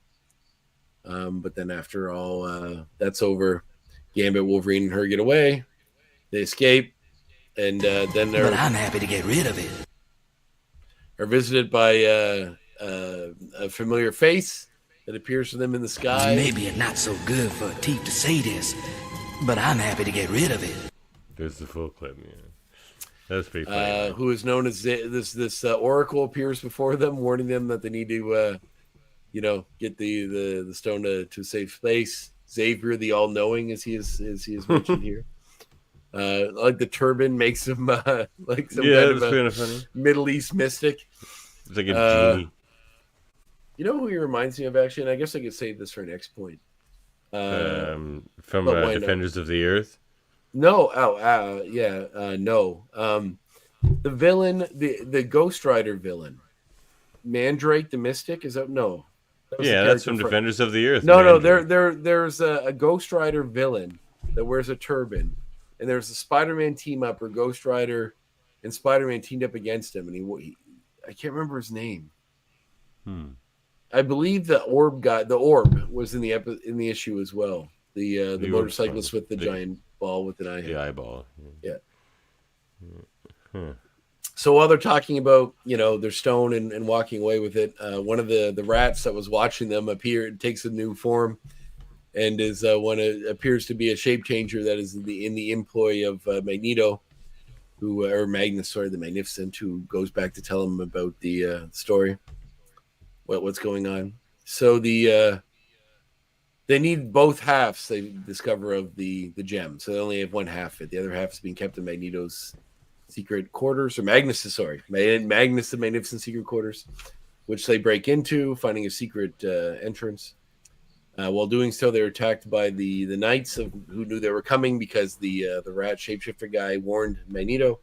But then after all that's over, Gambit, Wolverine, and her get away. They escape, and then they're. But I'm happy to get rid of it. Are visited by a familiar face that appears to them in the sky. Maybe it's not so good for a thief to say this, but I'm happy to get rid of it. There's the full clip, yeah. That's pretty funny. Who is known as this Oracle appears before them, warning them that they need to, get the stone to a safe place. Xavier, the all-knowing, as he is mentioned here. Like the turban makes him like some kind of funny. Middle East mystic. It's like a genie. You know who he reminds me of, actually? And I guess I could save this for an next point. From Defenders of the Earth? No. No. The villain, the Ghost Rider villain. Mandrake the Mystic? Is that? No. That's from Defenders of the Earth. No, there's a Ghost Rider villain that wears a turban. And there's a Spider-Man team-up where Ghost Rider and Spider-Man teamed up against him. And he I can't remember his name. I believe the Orb was in the issue as well. The motorcyclist with the giant ball with an eye. The eyeball. Yeah. So while they're talking about, their stone and walking away with it, one of the rats that was watching them takes a new form, and is appears to be a shape changer that is in the employ of Magneto, or Magnus, the Magnificent, who goes back to tell him about the story. What's going on? So they need both halves. They discover of the gem, so they only have one half of it. The other half is being kept in Magneto's secret quarters, or Magnus the Magnificent secret quarters, which they break into, finding a secret entrance. While doing so, they're attacked by the Knights who knew they were coming because the rat shapeshifter guy warned Magneto.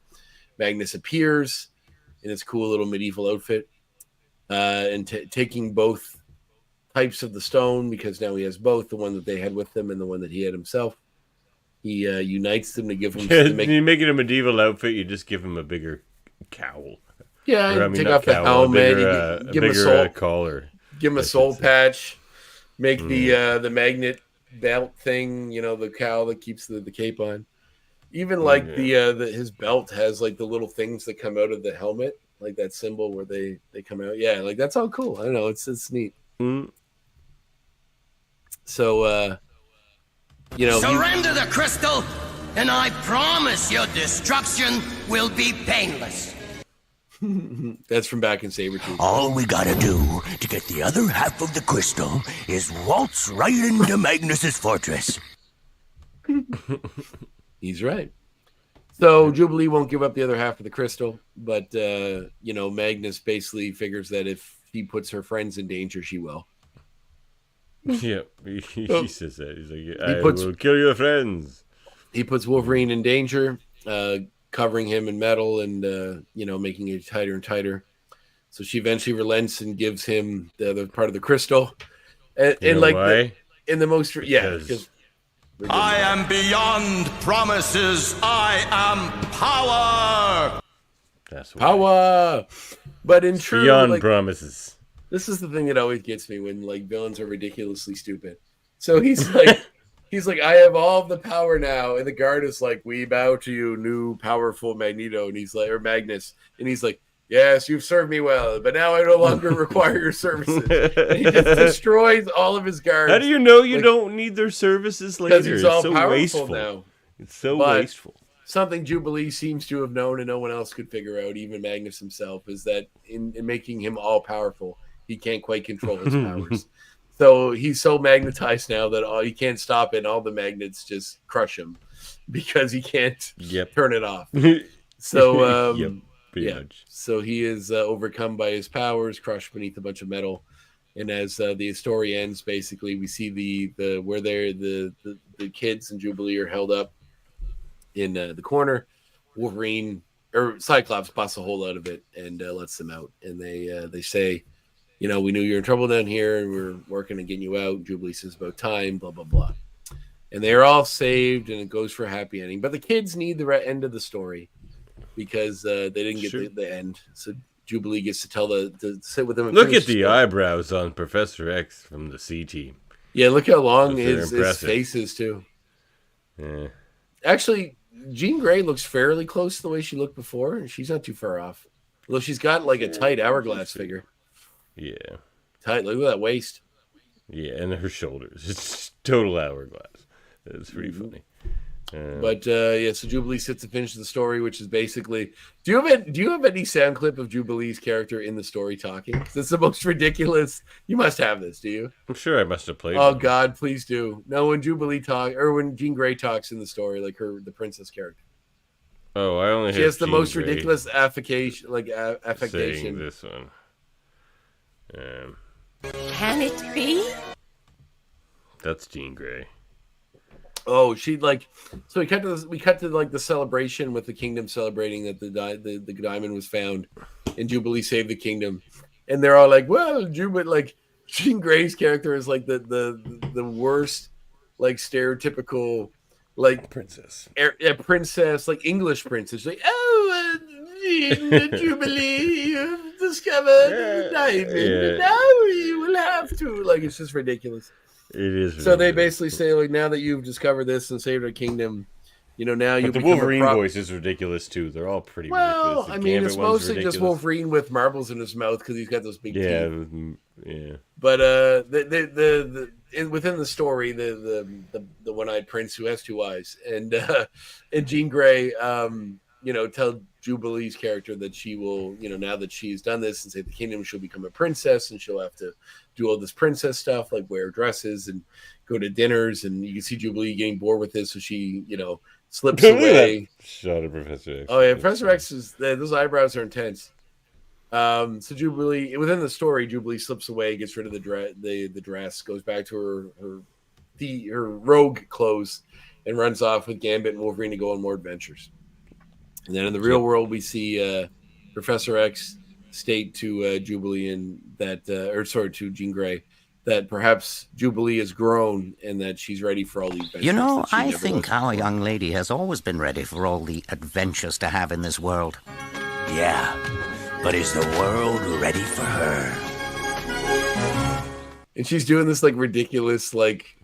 Magnus appears in his cool little medieval outfit. And taking both types of the stone, because now he has both, the one that they had with them and the one that he had himself. He unites them to give him... You make it a medieval outfit, you just give him a bigger cowl. Yeah, take off the helmet, give him a soul collar. Give him a soul patch. Make the magnet belt thing, the cowl that keeps the cape on. Even his belt has like the little things that come out of the helmet. Like that symbol where they come out. Yeah, like that's all cool. I don't know. It's neat. So, Surrender the crystal, and I promise your destruction will be painless. That's from back in Sabretooth. All we gotta do to get the other half of the crystal is waltz right into Magnus's fortress. He's right. So Jubilee won't give up the other half of the crystal, but Magnus basically figures that if he puts her friends in danger, she will. Yeah, he says that. He's like, I will kill your friends. He puts Wolverine in danger, covering him in metal and making it tighter and tighter. So she eventually relents and gives him the other part of the crystal. And why? In the most because. I am beyond promises. I am power. That's power. But in truth, beyond promises. This is the thing that always gets me when villains are ridiculously stupid. So he's like, I have all of the power now, and the guard is like, we bow to you, new powerful Magneto, and he's like, or Magnus, and he's like, yes, you've served me well, but now I no longer require your services. And he just destroys all of his guards. How do you know you don't need their services later? Because he's all so powerful wasteful now. It's so wasteful. something Jubilee seems to have known and no one else could figure out, even Magnus himself, is that in making him all powerful, he can't quite control his powers. So he's so magnetized now that he can't stop it, and all the magnets just crush him because he can't turn it off. So much. So he is overcome by his powers, crushed beneath a bunch of metal. And as the story ends, basically we see the where the kids and Jubilee are held up in the corner. Wolverine or Cyclops busts a hole out of it and lets them out. And they say, we knew you were in trouble down here, and we're working on getting you out. Jubilee says about time, blah blah blah. And they are all saved, and it goes for a happy ending. But the kids need the end of the story because they didn't get the end. So Jubilee gets to sit with them. Look at the eyebrows on Professor X from the C team. Yeah, look how long his face is too. Yeah. Actually, Jean Grey looks fairly close to the way she looked before, and she's not too far off. Although she's got like a tight hourglass figure. Yeah. Tight. Look at that waist. Yeah, and her shoulders. It's total hourglass. It's pretty funny. But so Jubilee sits to finish the story, which is basically. Do you have any sound clip of Jubilee's character in the story talking? 'Cause it's the most ridiculous. You must have this, do you? I'm sure I must have played. Oh God, please do. No, when Jubilee when Jean Grey talks in the story, like the princess character. Oh, I only. She has the Jean most Grey ridiculous affectation. saying this one. Can it be? That's Jean Grey. Oh, we cut to the celebration with the kingdom celebrating that the diamond was found, and Jubilee saved the kingdom, and they're all like, "Well, Jubilee." Like Jean Grey's character is like the worst, like stereotypical, like princess, princess, like English princess. Like, Jubilee, you've discovered the diamond, and now you will have to. Like, it's just ridiculous. It is. So they basically say, like, now that you've discovered this and saved our kingdom, now you. But the Wolverine voice is ridiculous too. They're all pretty ridiculous. I mean, it's mostly just Wolverine with marbles in his mouth because he's got those big teeth. Yeah. But within the story, the one-eyed prince who has two eyes, and Jean Grey, tell Jubilee's character that she will, now that she's done this and saved the kingdom, she'll become a princess, and she'll have to do all this princess stuff, like wear dresses and go to dinners, and you can see Jubilee getting bored with this, so she, slips away. Shot at Professor X. Oh yeah, Professor X those eyebrows are intense. So Jubilee, within the story, Jubilee slips away, gets rid of the dress, goes back to her rogue clothes, and runs off with Gambit and Wolverine to go on more adventures. And then in the real world, we see Professor X state to Jubilee to Jean Grey that perhaps Jubilee has grown and that she's ready for all the adventures. I think our young lady has always been ready for all the adventures to have in this world. Yeah, but is the world ready for her? And she's doing this like ridiculous like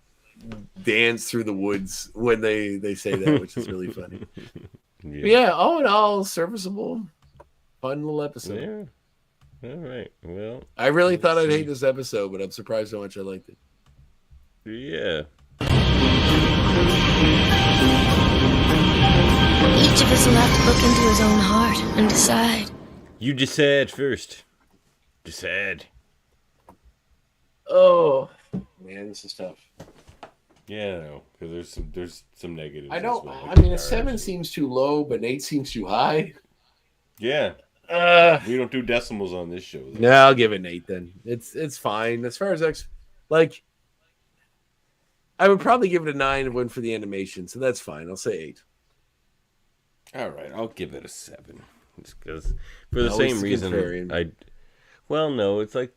dance through the woods when they say that, which is really funny. Yeah, all in all, serviceable, fun little episode. Yeah. All right. Well, I really thought I'd hate this episode, but I'm surprised how much I liked it. Yeah. Each of us will have to look into his own heart and decide. You decide first. Decide. Oh man, this is tough. Yeah, I know, because there's some negatives. I know. Well, I mean, a 7 seems too low, but an 8 seems too high. Yeah. We don't do decimals on this show. No, I'll give it an 8 then. It's fine. As far as I would probably give it a 9 if it went for the animation, so that's fine. I'll say 8. All right, I'll give it a 7. Because for the same reason, no, it's like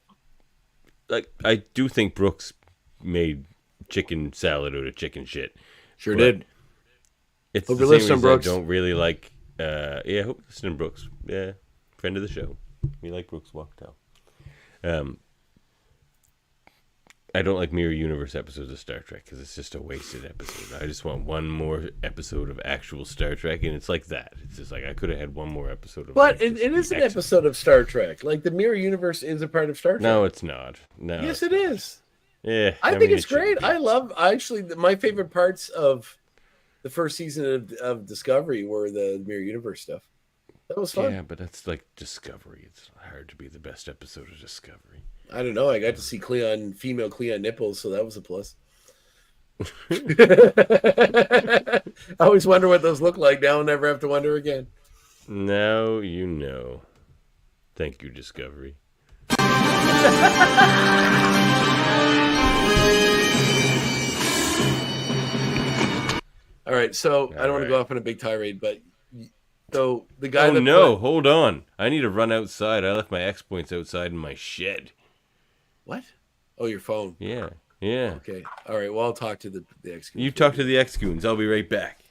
I do think Brooks made chicken salad out of chicken shit. Sure did. It's the same reason I don't really like. Hope you listen to Brooks. Yeah, friend of the show. We like Brooks Walktow. I don't like Mirror Universe episodes of Star Trek because it's just a wasted episode. I just want one more episode of actual Star Trek, and it's like that. It's just like I could have had one more episode of. But it is an episode of Star Trek. Like the Mirror Universe is a part of Star Trek. No, it's not. No. Yes, it is. Yeah, I think it's great. I love my favorite parts of the first season of Discovery, were the Mirror Universe stuff. That was fun. Yeah, but that's like Discovery. It's hard to be the best episode of Discovery. I don't know. I got to see female Cleon nipples, so that was a plus. I always wonder what those look like. Now I'll never have to wonder again. Now you know. Thank you, Discovery. All right, so I don't want to go off on a big tirade, but so the guy. Oh no! Hold on. I need to run outside. I left my X points outside in my shed. What? Oh, your phone. Yeah. Yeah. Okay. All right. Well, I'll talk to the X-Goons. You talk to the X-Goons. I'll be right back.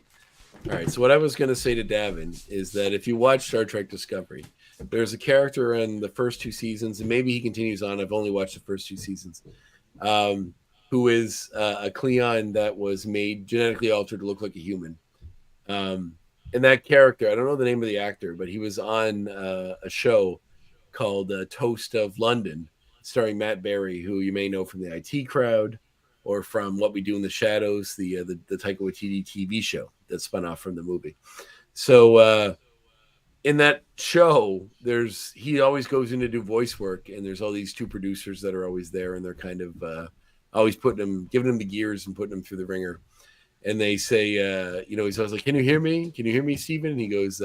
All right. So what I was going to say to Davan is that if you watch Star Trek Discovery, there's a character in the first 2 seasons, and maybe he continues on. I've only watched the first 2 seasons. Who is a Cleon that was made genetically altered to look like a human. And that character, I don't know the name of the actor, but he was on a show called Toast of London, starring Matt Berry, who you may know from the IT Crowd or from What We Do in the Shadows, the Taika Waititi TV show that spun off from the movie. So in that show, he always goes in to do voice work, and there's all these 2 producers that are always there, and they're kind of always giving him the gears and putting him through the ringer. And they say, he's always like, "Can you hear me? Can you hear me, Steven?" And he goes,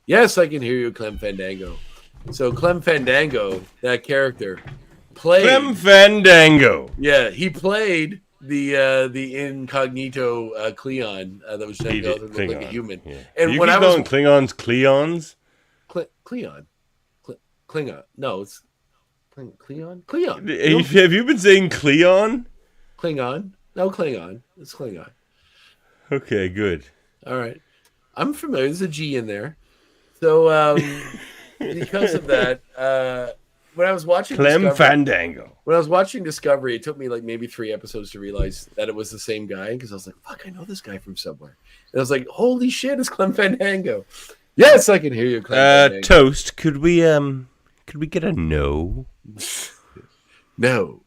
"Yes, I can hear you, Clem Fandango." So Clem Fandango, that character, played Clem Fandango. Yeah, he played the incognito Cleon that was genetically altered to look like a human. Yeah. And you when keep I was calling Klingons Cleons? Klingon, no, it's Cleon. Have you been saying Cleon? Klingon, no Klingon. It's Klingon. Okay, good. All right, I'm familiar. There's a G in there, so because of that, when I was watching Clem Fandango. When I was watching Discovery, it took me like maybe 3 episodes to realize that it was the same guy, because I was like, "Fuck, I know this guy from somewhere." And I was like, "Holy shit, it's Clem Fandango!" Yes, I can hear you, Clem Fandango. Toast. Could we get a no? No.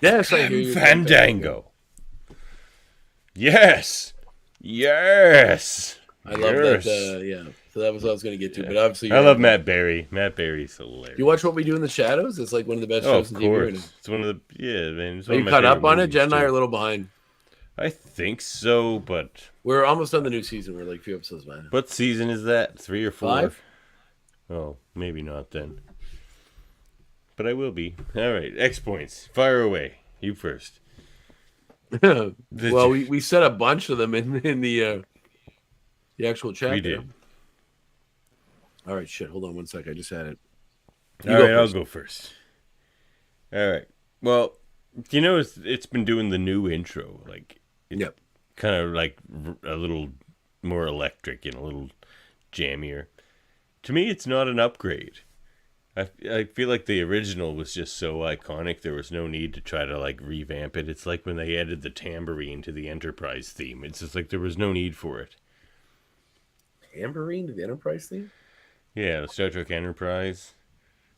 Yes, I hear you, Clem Fandango. Yes. Yes. I love that. Yeah. So that was what I was going to get to, but obviously I love Matt Berry. Matt Berry's hilarious. You watch What We Do in the Shadows? It's like one of the best shows in TV. It's one of the man. It's are you caught up on it? Jen and I are a little behind. I think so, but we're almost on the new season. We're like a few episodes behind. What season is that? 3 or 4? 5? Oh, maybe not then. But I will be. All right, X points. Fire away. You first. Well, we said a bunch of them in the actual chat. We did. All right, shit. Hold on one sec. I just had it. All right, I'll go first. All right. Well, it's been doing the new intro. Like, yep. Kind of like a little more electric and a little jammier. To me, it's not an upgrade. I feel like the original was just so iconic, there was no need to try to like revamp it. It's like when they added the tambourine to the Enterprise theme. It's just like there was no need for it. Tambourine to the Enterprise theme? Yeah, the Star Trek Enterprise.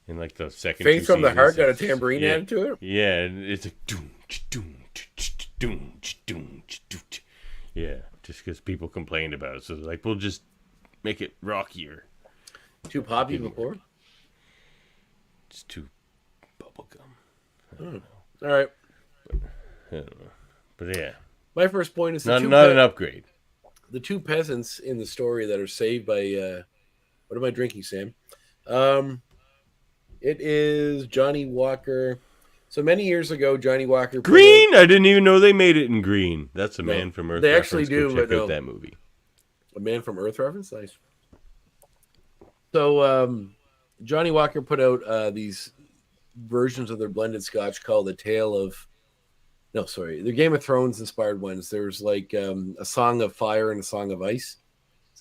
In like the second Faith from the Heart got a tambourine added to it? Yeah, it's like yeah, just because people complained about it. So they're like, we'll just make it rockier. Too poppy before? It's too bubblegum. All right. But, I don't know. But yeah. My first point is not an upgrade. The 2 peasants in the story that are saved by what am I drinking, Sam? It is Johnny Walker. So many years ago, Johnny Walker. Green? I didn't even know they made it in green. That's a Man from Earth. They reference. actually do. Go check out that movie. A Man from Earth reference? Nice. So Johnny Walker put out these versions of their blended scotch called The Game of Thrones inspired ones. There's like a Song of Fire and a Song of Ice.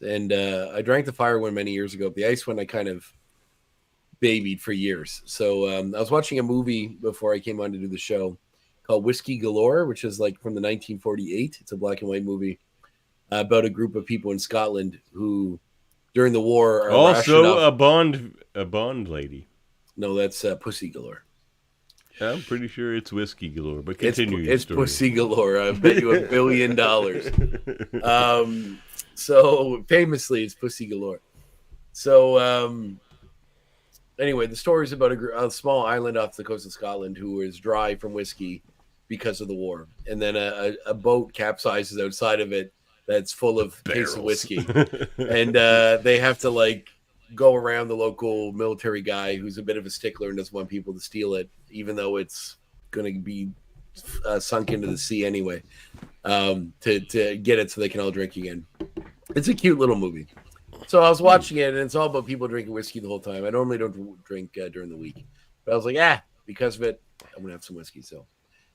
And I drank the fire one many years ago. The ice one I kind of babied for years. So I was watching a movie before I came on to do the show called Whiskey Galore, which is like from the 1948. It's a black and white movie about a group of people in Scotland who, during the war, are also a Bond lady. No, that's Pussy Galore. I'm pretty sure it's whiskey galore, but continue your It's story. pussy galore. I bet you $1 billion. So famously, it's pussy galore. So anyway, the story is about a small island off the coast of Scotland who is dry from whiskey because of the war, and then a boat capsizes outside of it that's full of cases of whiskey, and they have to like go around the local military guy who's a bit of a stickler and doesn't want people to steal it, even though it's going to be sunk into the sea anyway, to get it so they can all drink again. It's a cute little movie. So I was watching it, and it's all about people drinking whiskey the whole time. I normally don't drink during the week, but I was like, because of it, I'm gonna have some whiskey. So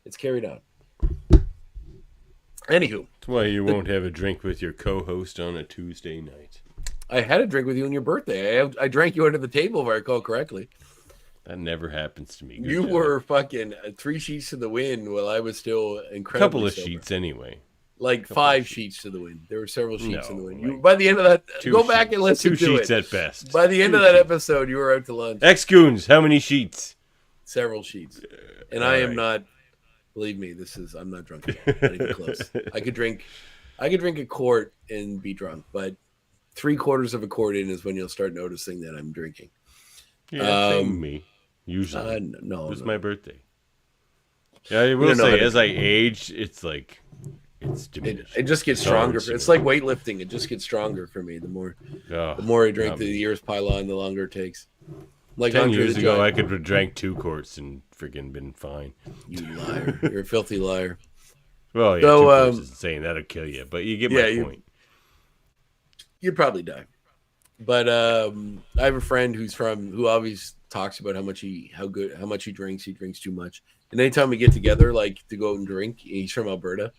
it's carried on. Anywho, That's why you won't have a drink with your co-host on a Tuesday night. I had a drink with you on your birthday. I drank you under the table, if I recall correctly. That never happens to me. Good You job. were fucking 3 sheets to the wind while I was still incredibly couple of sober. sheets anyway. Like 5 sheets to the wind. There were several sheets in the wind. like By the end of that, go back sheets. and listen 2 to sheets it. at best. By the end of that episode, you were out to lunch. Ex-goons, how many sheets? Several sheets. And I am right. not, believe me, I'm not drunk at all. Not even close. I could drink a quart and be drunk, but 3/4 of a quart in is when you'll start noticing that I'm drinking. Yeah, same with me. Usually. No. It's my birthday. Yeah, I will say, as I age, it's like, it's diminished. It just gets stronger. It's like weightlifting. It just gets stronger for me. The more I drink, the years pile on, the longer it takes. Like 10 André years the ago, Giant. I could have drank 2 quarts and freaking been fine. You liar. You're a filthy liar. Well, yeah, So, 2 quarts is insane. That'll kill you. But you get my point. You'd probably die. But I have a friend who always talks about how much he drinks. He drinks too much. And anytime we get together, like to go out and drink, he's from Alberta.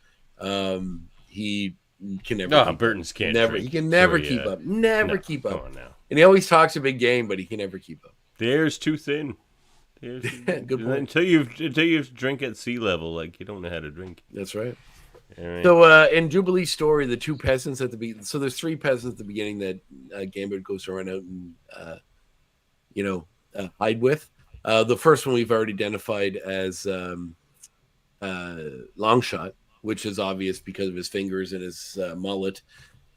He can never. Albertans can't drink. He can never So, keep yeah. up. Never No, keep come up. on now. And he always talks a big game, but he can never keep up. The air's too thin. Good point. Until you drink at sea level, like you don't know how to drink. That's right. All right. So in Jubilee's story, the 2 peasants at the beginning. So there's 3 peasants at the beginning that Gambit goes to run out and hide with. The first one we've already identified as Longshot, which is obvious because of his fingers and his mullet,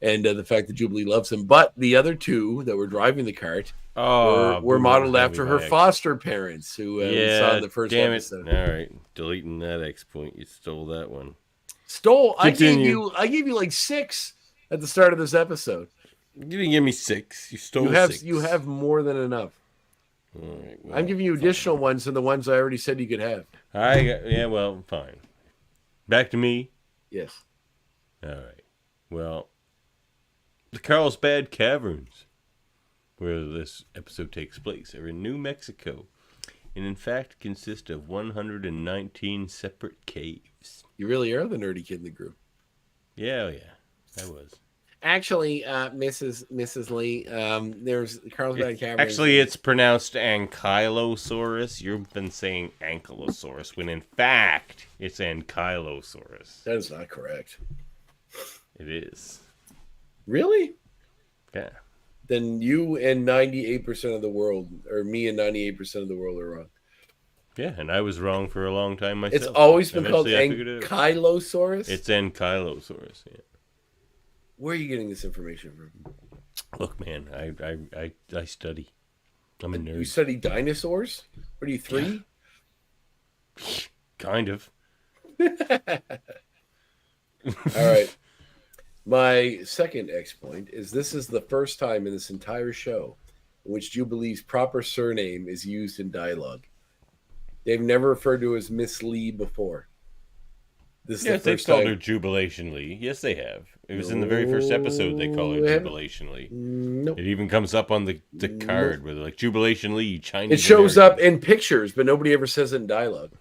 and the fact that Jubilee loves him. But the other 2 that were driving the cart were modeled after her foster parents, who we saw in the first episode. All right, deleting that X point. You stole that one. I gave you like 6 at the start of this episode. You didn't give me 6. You stole 6. You have more than enough. All right, well, I'm giving you additional ones than the ones I already said you could have. Well, fine. Back to me. Yes. All right. Well, the Carlsbad Caverns, where this episode takes place, are in New Mexico, and in fact consist of 119 separate caves. You really are the nerdy kid in the group. Yeah, I was. Actually, Mrs. Lee, there's Carlsbad Caverns. Actually, it's pronounced Ankylosaurus. You've been saying Ankylosaurus, when in fact it's Ankylosaurus. That is not correct. It is. Really? Yeah. Then you and 98% of the world, or me and 98% of the world, are wrong. Yeah, and I was wrong for a long time myself. It's always been called Eventually, I figured it out. Ankylosaurus? It's Ankylosaurus, yeah. Where are you getting this information from? Look, man, I study. I'm a nerd. You study dinosaurs? What are you, 3? Kind of. All right. My second X point is this is the first time in this entire show in which Jubilee's proper surname is used in dialogue. They've never referred to her as Miss Lee before. This is the Yes, they've first called time. her Jubilation Lee. Yes, they have. It was in the very first episode they call her Jubilation Lee. Nope. It even comes up on the card where they're like, Jubilation Lee, Chinese It shows American. up in pictures, but nobody ever says it in dialogue.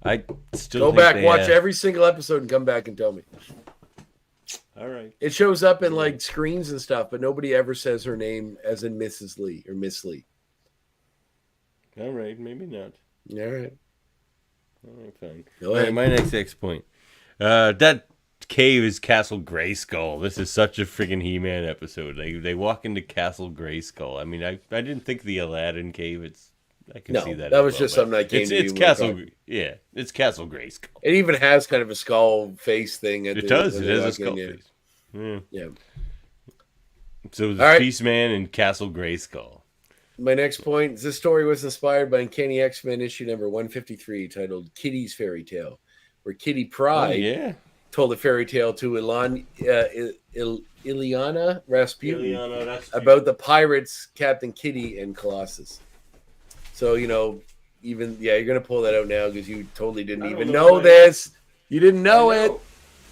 I still Go think back, they watch have- every single episode, and come back and tell me. All right. It shows up in like screens and stuff, but nobody ever says her name as in Mrs. Lee or Miss Lee. All right, maybe not. All right. All right, fine. Go All ahead. right, my next X point. That cave is Castle Grayskull. This is such a freaking He-Man episode. They walk into Castle Grayskull. I mean, I didn't think the Aladdin cave. I can see that. That was just something I came to. It's Castle. Yeah, it's Castle Grayskull. It even has kind of a skull face thing. It does. It has a skull face. Yeah. So the Beastman and Castle Grayskull. My next point is this story was inspired by Uncanny X-Men issue number 153 titled Kitty's Fairytale, where Kitty Pryde told a fairy tale to Ileana Rasputin about the pirates, Captain Kitty, and Colossus. So, you're going to pull that out now because you totally didn't even know this. You didn't know it.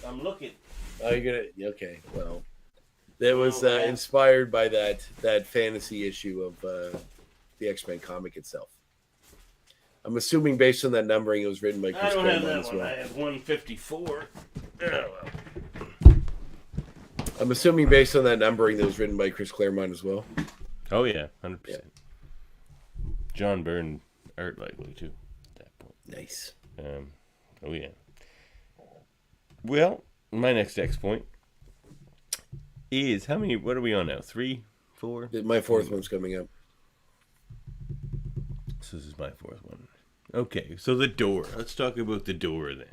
I'm looking. Oh, you're going to... Okay, well... That was inspired by that fantasy issue of the X-Men comic itself. I'm assuming based on that numbering, it was written by Chris Claremont as well. I have 154. Oh, well. I'm assuming based on that numbering, that was written by Chris Claremont as well. Oh yeah, 100%. Yeah. John Byrne art likely too. At that point. Nice. Oh yeah. Well, my next X point is how many? What are we on now? 3, 4? My fourth one's coming up. So this is my fourth one. Okay, so the door. Let's talk about the door then.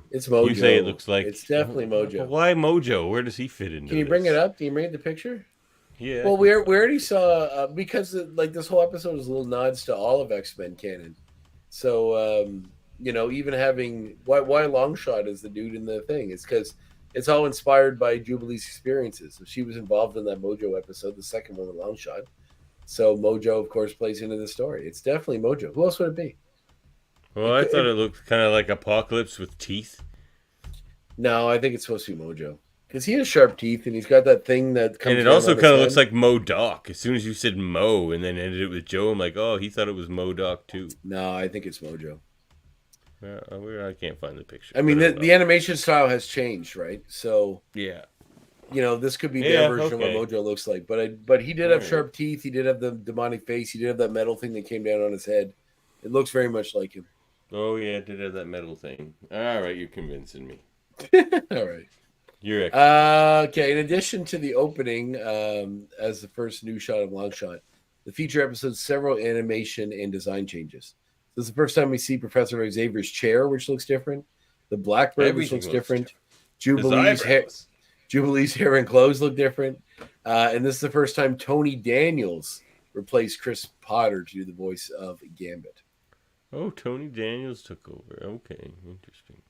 It's Mojo. You say it looks like it's definitely Mojo. Why Mojo? Where does he fit into? Can you bring it up? Do you bring the picture? Yeah. Well, we already saw because this whole episode is little nods to all of X-Men canon. So even having why Longshot is the dude in the thing is because. It's all inspired by Jubilee's experiences. So she was involved in that Mojo episode, the second one with Longshot. So Mojo, of course, plays into the story. It's definitely Mojo. Who else would it be? Well, I thought it looked kind of like Apocalypse with teeth. No, I think it's supposed to be Mojo. Because he has sharp teeth and he's got that thing that comes. And it also kind of looks like MODOK. As soon as you said Mo and then ended it with Joe, I'm like, oh, he thought it was MODOK too. No, I think it's Mojo. I can't find the picture. I mean, the animation style has changed, right? So yeah, this could be their version of what Mojo looks like. But he did have sharp teeth. He did have the demonic face. He did have that metal thing that came down on his head. It looks very much like him. Oh yeah, it did have that metal thing. All right, you're convincing me. All right, you're okay. In addition to the opening, as the first new shot of Longshot, the feature episode's several animation and design changes. This is the first time we see Professor Xavier's chair, which looks different. The Blackburn, which looks different. Jubilee's hair and clothes look different. And this is the first time Tony Daniels replaced Chris Potter to do the voice of Gambit. Oh, Tony Daniels took over. Okay, interesting.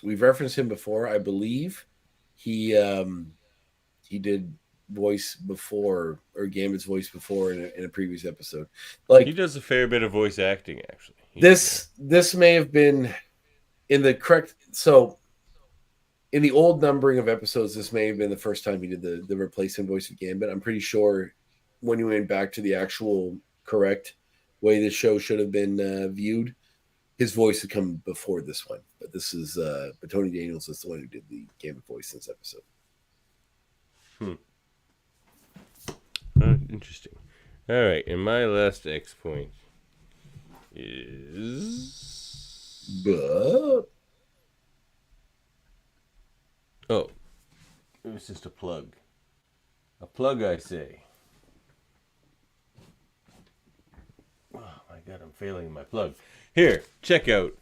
We've referenced him before. I believe he did voice before, or Gambit's voice before in a previous episode. Like he does a fair bit of voice acting, actually. This may have been in the correct. So in the old numbering of episodes, this may have been the first time he did the replacement voice of Gambit. I'm pretty sure when you went back to the actual correct way the show should have been viewed, his voice had come before this one. But this is but Tony Daniels is the one who did the Gambit voice in this episode. Interesting. All right, and my last X point is. Oh, it was just a plug. A plug, I say. Oh my God, I'm failing my plug. Here, check out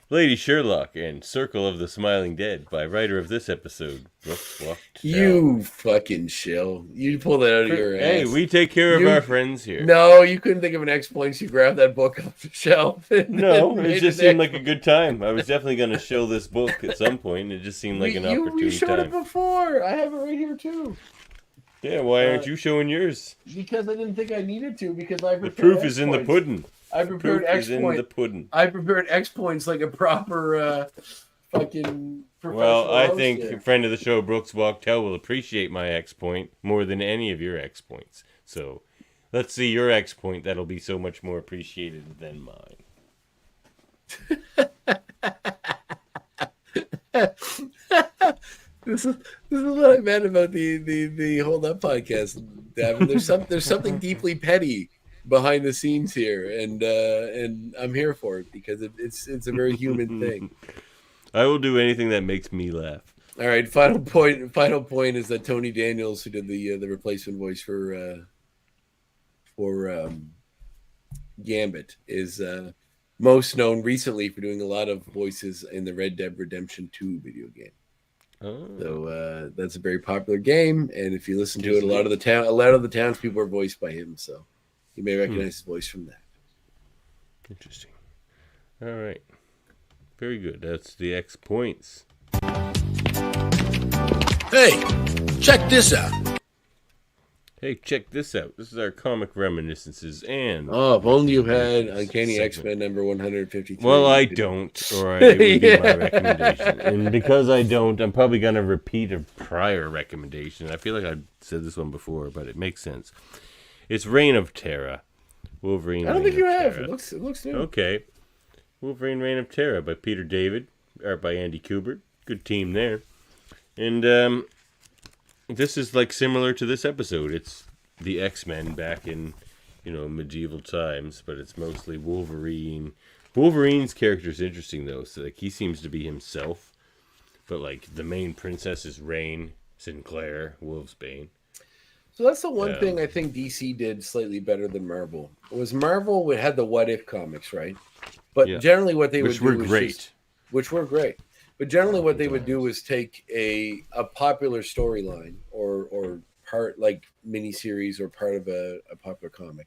Lady Sherlock and Circle of the Smiling Dead by writer of this episode, Brooks Walk. You fucking shill. You pull that out of your ass. Hey, we take care of our friends here. No, you couldn't think of an X point. You grabbed that book off the shelf. No, it just seemed like a good time. I was definitely going to show this book at some point. It just seemed like an opportune You showed time. it before. I have it right here too. Yeah, why aren't you showing yours? Because I didn't think I needed to. Because I the proof is in the pudding. I prepared X points. I prepared X points like a proper fucking professional. Well, I think a friend of the show, Brooks Walktell, will appreciate my X point more than any of your X points. So let's see your X point. That'll be so much more appreciated than mine. This is what I meant about the Hold Up podcast, Davan. There's something deeply petty behind the scenes here, and I'm here for it because it's a very human thing. I will do anything that makes me laugh. All right, final point is that Tony Daniels, who did the replacement voice for Gambit, is most known recently for doing a lot of voices in the Red Dead Redemption 2 video game. Oh. So that's a very popular game, and if you listen to it, a lot of the townspeople are voiced by him. So you may recognize his voice from that. Interesting. All right. Very good. That's the X points. Hey, check this out. Hey, check this out. This is our comic reminiscences and... Oh, if only you had Uncanny X-Men number 153. Well, I don't, or it would be my recommendation. And because I don't, I'm probably going to repeat a prior recommendation. I feel like I've said this one before, but it makes sense. It's Reign of Terror. Wolverine. I don't think you have. It looks new. Okay. Wolverine Reign of Terror by Peter David, art by Andy Kubert. Good team there. And this is like similar to this episode. It's the X-Men back in, medieval times, but it's mostly Wolverine. Wolverine's character is interesting though. So like he seems to be himself, but like the main princess is Rain Sinclair, Wolfsbane. So that's the one thing I think DC did slightly better than Marvel. It was Marvel had the What If comics, right? But generally what they would do which were great. But generally what they would do is take a popular storyline or part like miniseries or part of a popular comic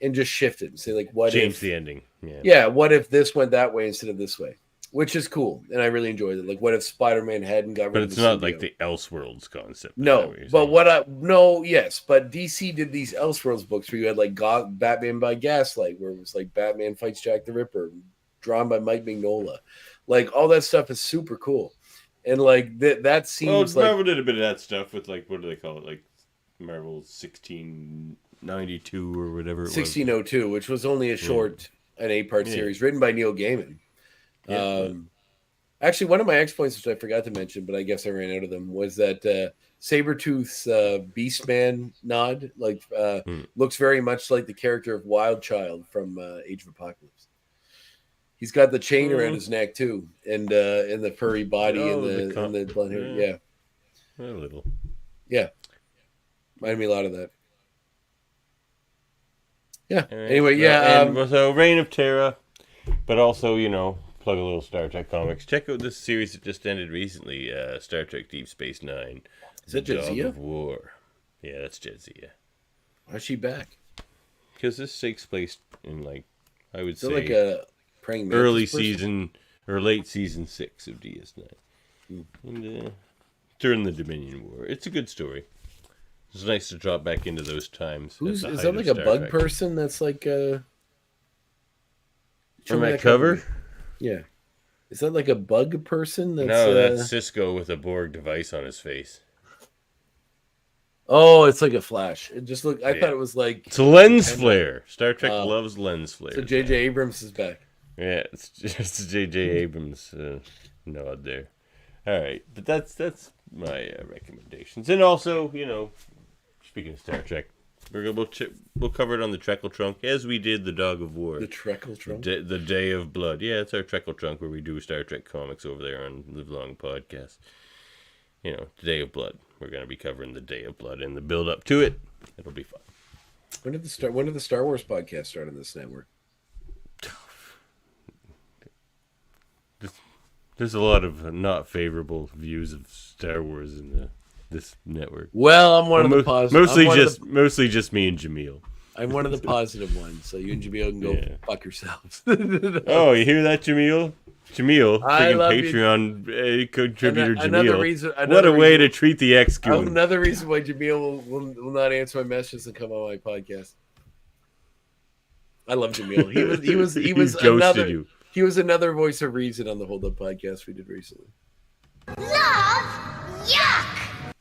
and just shift it and say like what Change if the ending. Yeah, what if this went that way instead of this way? Which is cool, and I really enjoyed it. Like, what if Spider-Man hadn't got rid of But it's not like the Elseworlds concept. No, but yes, but DC did these Elseworlds books where you had like Batman by Gaslight, where it was like Batman fights Jack the Ripper, drawn by Mike Mignola. Like all that stuff is super cool, and like that seems like Marvel did a bit of that stuff with like what do they call it, like Marvel 1692 or whatever. 1602, which was only a short, an 8-part series written by Neil Gaiman. Actually, one of my X points, which I forgot to mention, but I guess I ran out of them, was that Sabretooth's Beastman nod, looks very much like the character of Wild Child from Age of Apocalypse. He's got the chain around his neck too, and the furry body and the blonde hair. Yeah, a little. Yeah, reminded me a lot of that. Yeah. Anyway, so Reign of Terror, but also plug a little Star Trek comics. Check out this series that just ended recently, Star Trek Deep Space Nine. Is that Jadzia? Of War. Yeah, that's Jadzia. Why is she back? Because this takes place in I would say like a praying early person? Season or late season 6 of DS9. And during the Dominion War. It's a good story. It's nice to drop back into those times. Is that like a bug Trek. person that's like on that cover? Yeah. Is that like a bug person? No, that's Cisco with a Borg device on his face. Oh, it's like a flash. It just looked. I thought it was like it's a lens flare. Star Trek loves lens flare. So J.J. Abrams is back. Yeah, it's just J.J. Abrams nod there. All right, but that's my recommendations, and also speaking of Star Trek, we'll cover it on the Treckle Trunk as we did the Dog of War. The Treckle Trunk? The Day of Blood. Yeah, it's our Treckle Trunk where we do Star Trek comics over there on Live Long Podcast. The Day of Blood. We're going to be covering the Day of Blood and the build up to it. It'll be fun. When did the Star Wars podcast start on this network? There's a lot of not favorable views of Star Wars in this network. Well, I'm one of the positive. Mostly just me and Jaemeel. I'm one of the positive ones, so you and Jaemeel can go fuck yourselves. Oh, you hear that, Jaemeel? Jaemeel, I freaking love Patreon contributor Jaemeel. What a way to treat the ex-goon. Another reason why Jaemeel will not answer my messages and come on my podcast. I love Jaemeel. He was ghosted you. He was another voice of reason on the Hold Up podcast we did recently. Love? Yuck!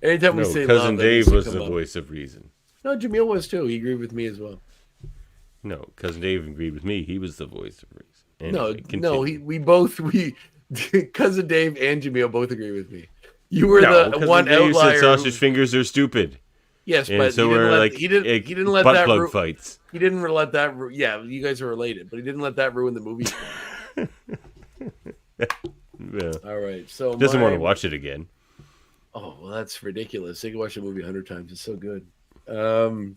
Anytime we say Cousin love, Dave was the voice of reason. No, Jaemeel was too. He agreed with me as well. No, Cousin Dave agreed with me. He was the voice of reason. Anyway, Cousin Dave and Jaemeel both agree with me. You were the one Dave outlier. Said sausage fingers are stupid. Yes, and but so he didn't let butt that plug fights. He didn't let that. Yeah, you guys are related, but he didn't let that ruin the movie. Yeah. All right. So Doesn't want to watch it again. Oh, well, that's ridiculous. They can watch the movie 100 times. It's so good. All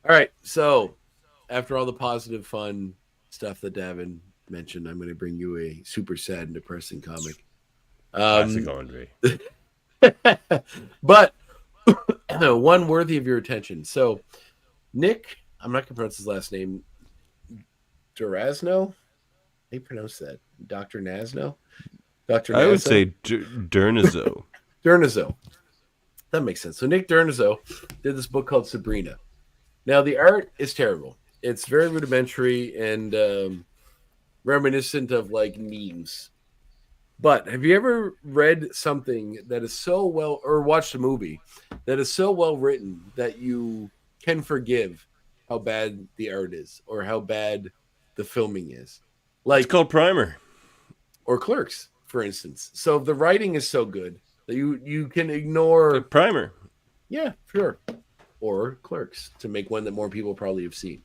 right. So after all the positive, fun stuff that Davan mentioned, I'm going to bring you a super sad and depressing comic. Classic André. But one worthy of your attention. So Nick, I'm not going to pronounce his last name, Durazno? How do you pronounce that? Dr. Nasno? Dr. Nasno? I would say Dernizo. Dernizo. That makes sense. So Nick Dernizo did this book called Sabrina. Now, the art is terrible. It's very rudimentary and reminiscent of like memes. But have you ever read something that is so well, or watched a movie that is so well written that you can forgive how bad the art is or how bad the filming is? Like, It's called Primer. or Clerks, for instance. So the writing is so good that you can ignore Primer. Yeah, sure. Or Clerks, to make one that more people probably have seen.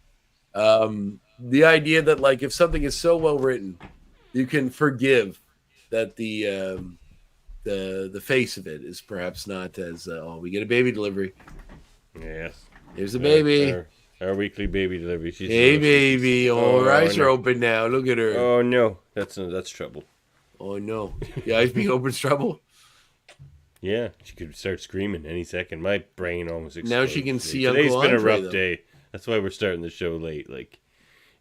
The idea that like if something is so well written, you can forgive that the face of it is perhaps not as we get a baby delivery. Yes. Here's a baby. Our weekly baby delivery. Hey baby, her eyes are open now. Look at her. Oh no, that's trouble. Oh no, the eyes being open's trouble. Yeah, she could start screaming any second. My brain almost exploded. Now she can see Today's Uncle been a André, rough though. day. That's why we're starting the show late. Like,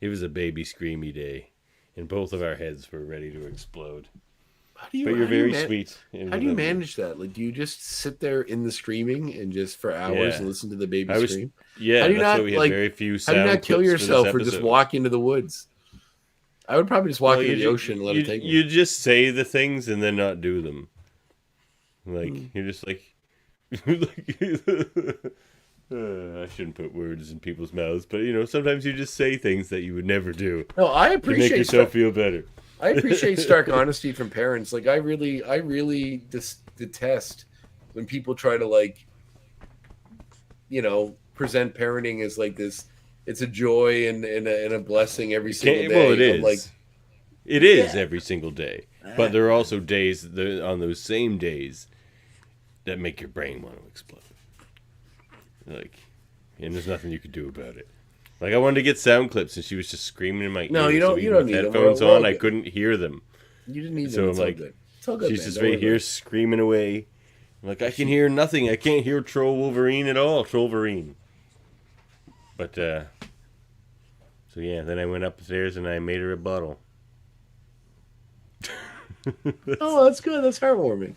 it was a baby screamy day, and both of our heads were ready to explode. How do you, But how you're do you very sweet. How do you manage that? Like, do you just sit there in the screaming and just for hours Yeah. and listen to the baby scream? Yeah, How do you that's not, why we had like, very few How sound do you not kill clips for this yourself or just episode. walk into the woods? I would probably just walk Well, into the ju- ocean and let it take me. You just say the things and then not do them. Like, you're just like... I shouldn't put words in people's mouths, but, sometimes you just say things that you would never do. No, I To appreciate make yourself feel better. I appreciate stark honesty from parents. Like, I really detest when people try to, like, present parenting as like this. It's a joy and a blessing every single day. Well, it is. I'm like, it is every single day. But there are also days on those same days that make your brain want to explode. Like, and there's nothing you could do about it. Like, I wanted to get sound clips, and she was just screaming in my ear. No, you don't- So you even don't with need them. headphones We're all on, I good. couldn't hear them. you didn't need So them. I'm It's all like, good. It's all good. she's man. just Don't right worry here about it. screaming away. I'm like, I can hear nothing. I can't hear Troll Wolverine at all. Trollverine. But, so yeah, then I went upstairs and I made her a bottle. Oh, that's good. That's heartwarming.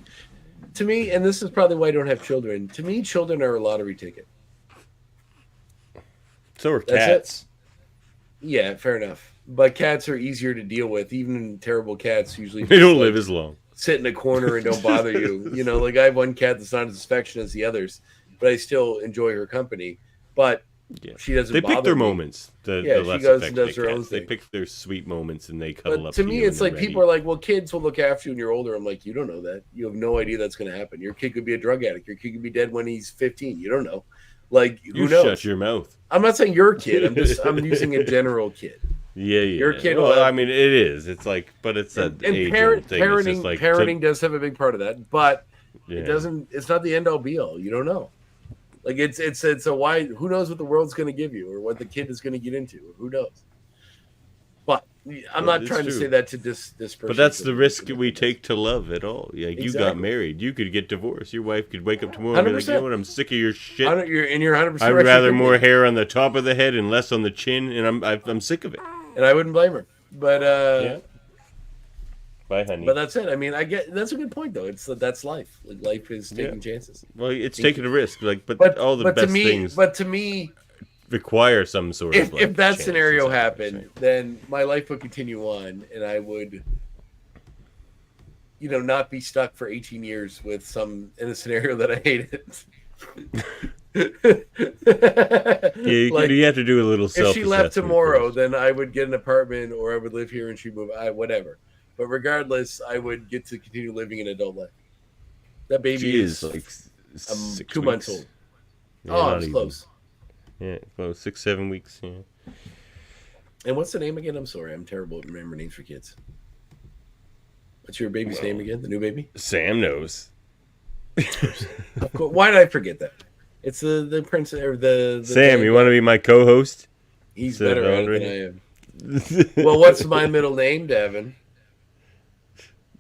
To me, and this is probably why I don't have children. To me, children are a lottery ticket. So are That's cats. Yeah, fair enough. But cats are easier to deal with. Even terrible cats usually They just, don't like, live as long. sit in a corner and don't bother you. Like I have one cat that's not as affectionate as the others, but I still enjoy her company. But Yeah. she doesn't. They bother pick their me. moments. The Yeah, less she goes and affectionate does her own cats. They thing. pick their sweet moments and they cuddle But up to to me, you it's when like they're people ready. are like, "Well, kids will look after you when you're older." I'm like, "You don't know that. You have no idea that's going to happen. Your kid could be a drug addict. Your kid could be dead when he's 15. You don't know. Like, who You knows? shut your mouth. I'm not saying your kid. I'm using a general kid. Yeah. Your kid Well, will- I mean, it is. It's like, but it's an And age-old thing. It's just like parenting does have a big part of that, but Yeah. it doesn't. It's not the end all be all. You don't know. Like it's a wide. Who knows what the world's going to give you, or what the kid is going to get into, or who knows? But I'm Well, not it's trying to true. say that to this person. But that's the risk we take to love at all. Yeah, you got Exactly. married. You could get divorced. Your wife could wake up tomorrow and be like, 100%. you know what? I'm sick of your shit. You're 100%. I'd right, she rather could more be. hair on the top of the head and less on the chin, and I'm sick of it. And I wouldn't blame her. But Yeah. Bye, honey. but that's it. I mean, I get that's a good point though. That's life. Like life is taking chances. Well, it's taking a risk. Like, but all the best things to me, require some sort of. Like, if that chance scenario and stuff, happened, then my life would continue on, and I would, not be stuck for 18 years with in a scenario that I hated. Yeah, you have to do a little If self. she left tomorrow, then I would get an apartment, or I would live here and she'd move. Whatever. But regardless, I would get to continue living an adult life. That baby She is like 2 months old. Yeah, Oh, not it's even. close. Yeah, close. 6-7 weeks. Yeah. And what's the name again? I'm sorry, I'm terrible at remembering names for kids. What's your baby's name again? The new baby? Sam knows. Of course. Why did I forget that? It's the prince or the Sam, you want to be my co-host? He's better at it than I am. Well, what's my middle name, Davan?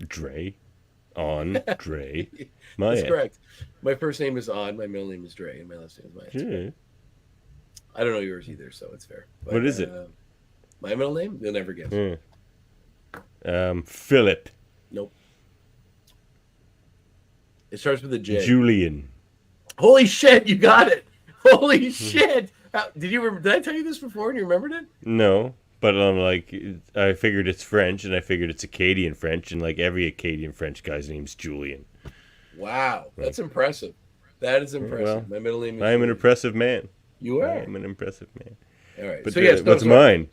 Dre. André. That's correct. My first name is On. My middle name is Dre, and my last name is Myette. Yeah. I don't know yours either, so it's fair. But, what is it? My middle name? You'll never guess. Philip. Nope. It starts with a J. Julian. Holy shit! You got it. Holy shit! Did I tell you this before and you remembered it? No, but I figured it's French, and I figured it's Acadian French, and like every Acadian French guy's name's Julian. Wow, that's impressive. That is impressive. Well, my middle name is I am an impressive man. You are. I am an impressive man. All right. But so yes, what's mine?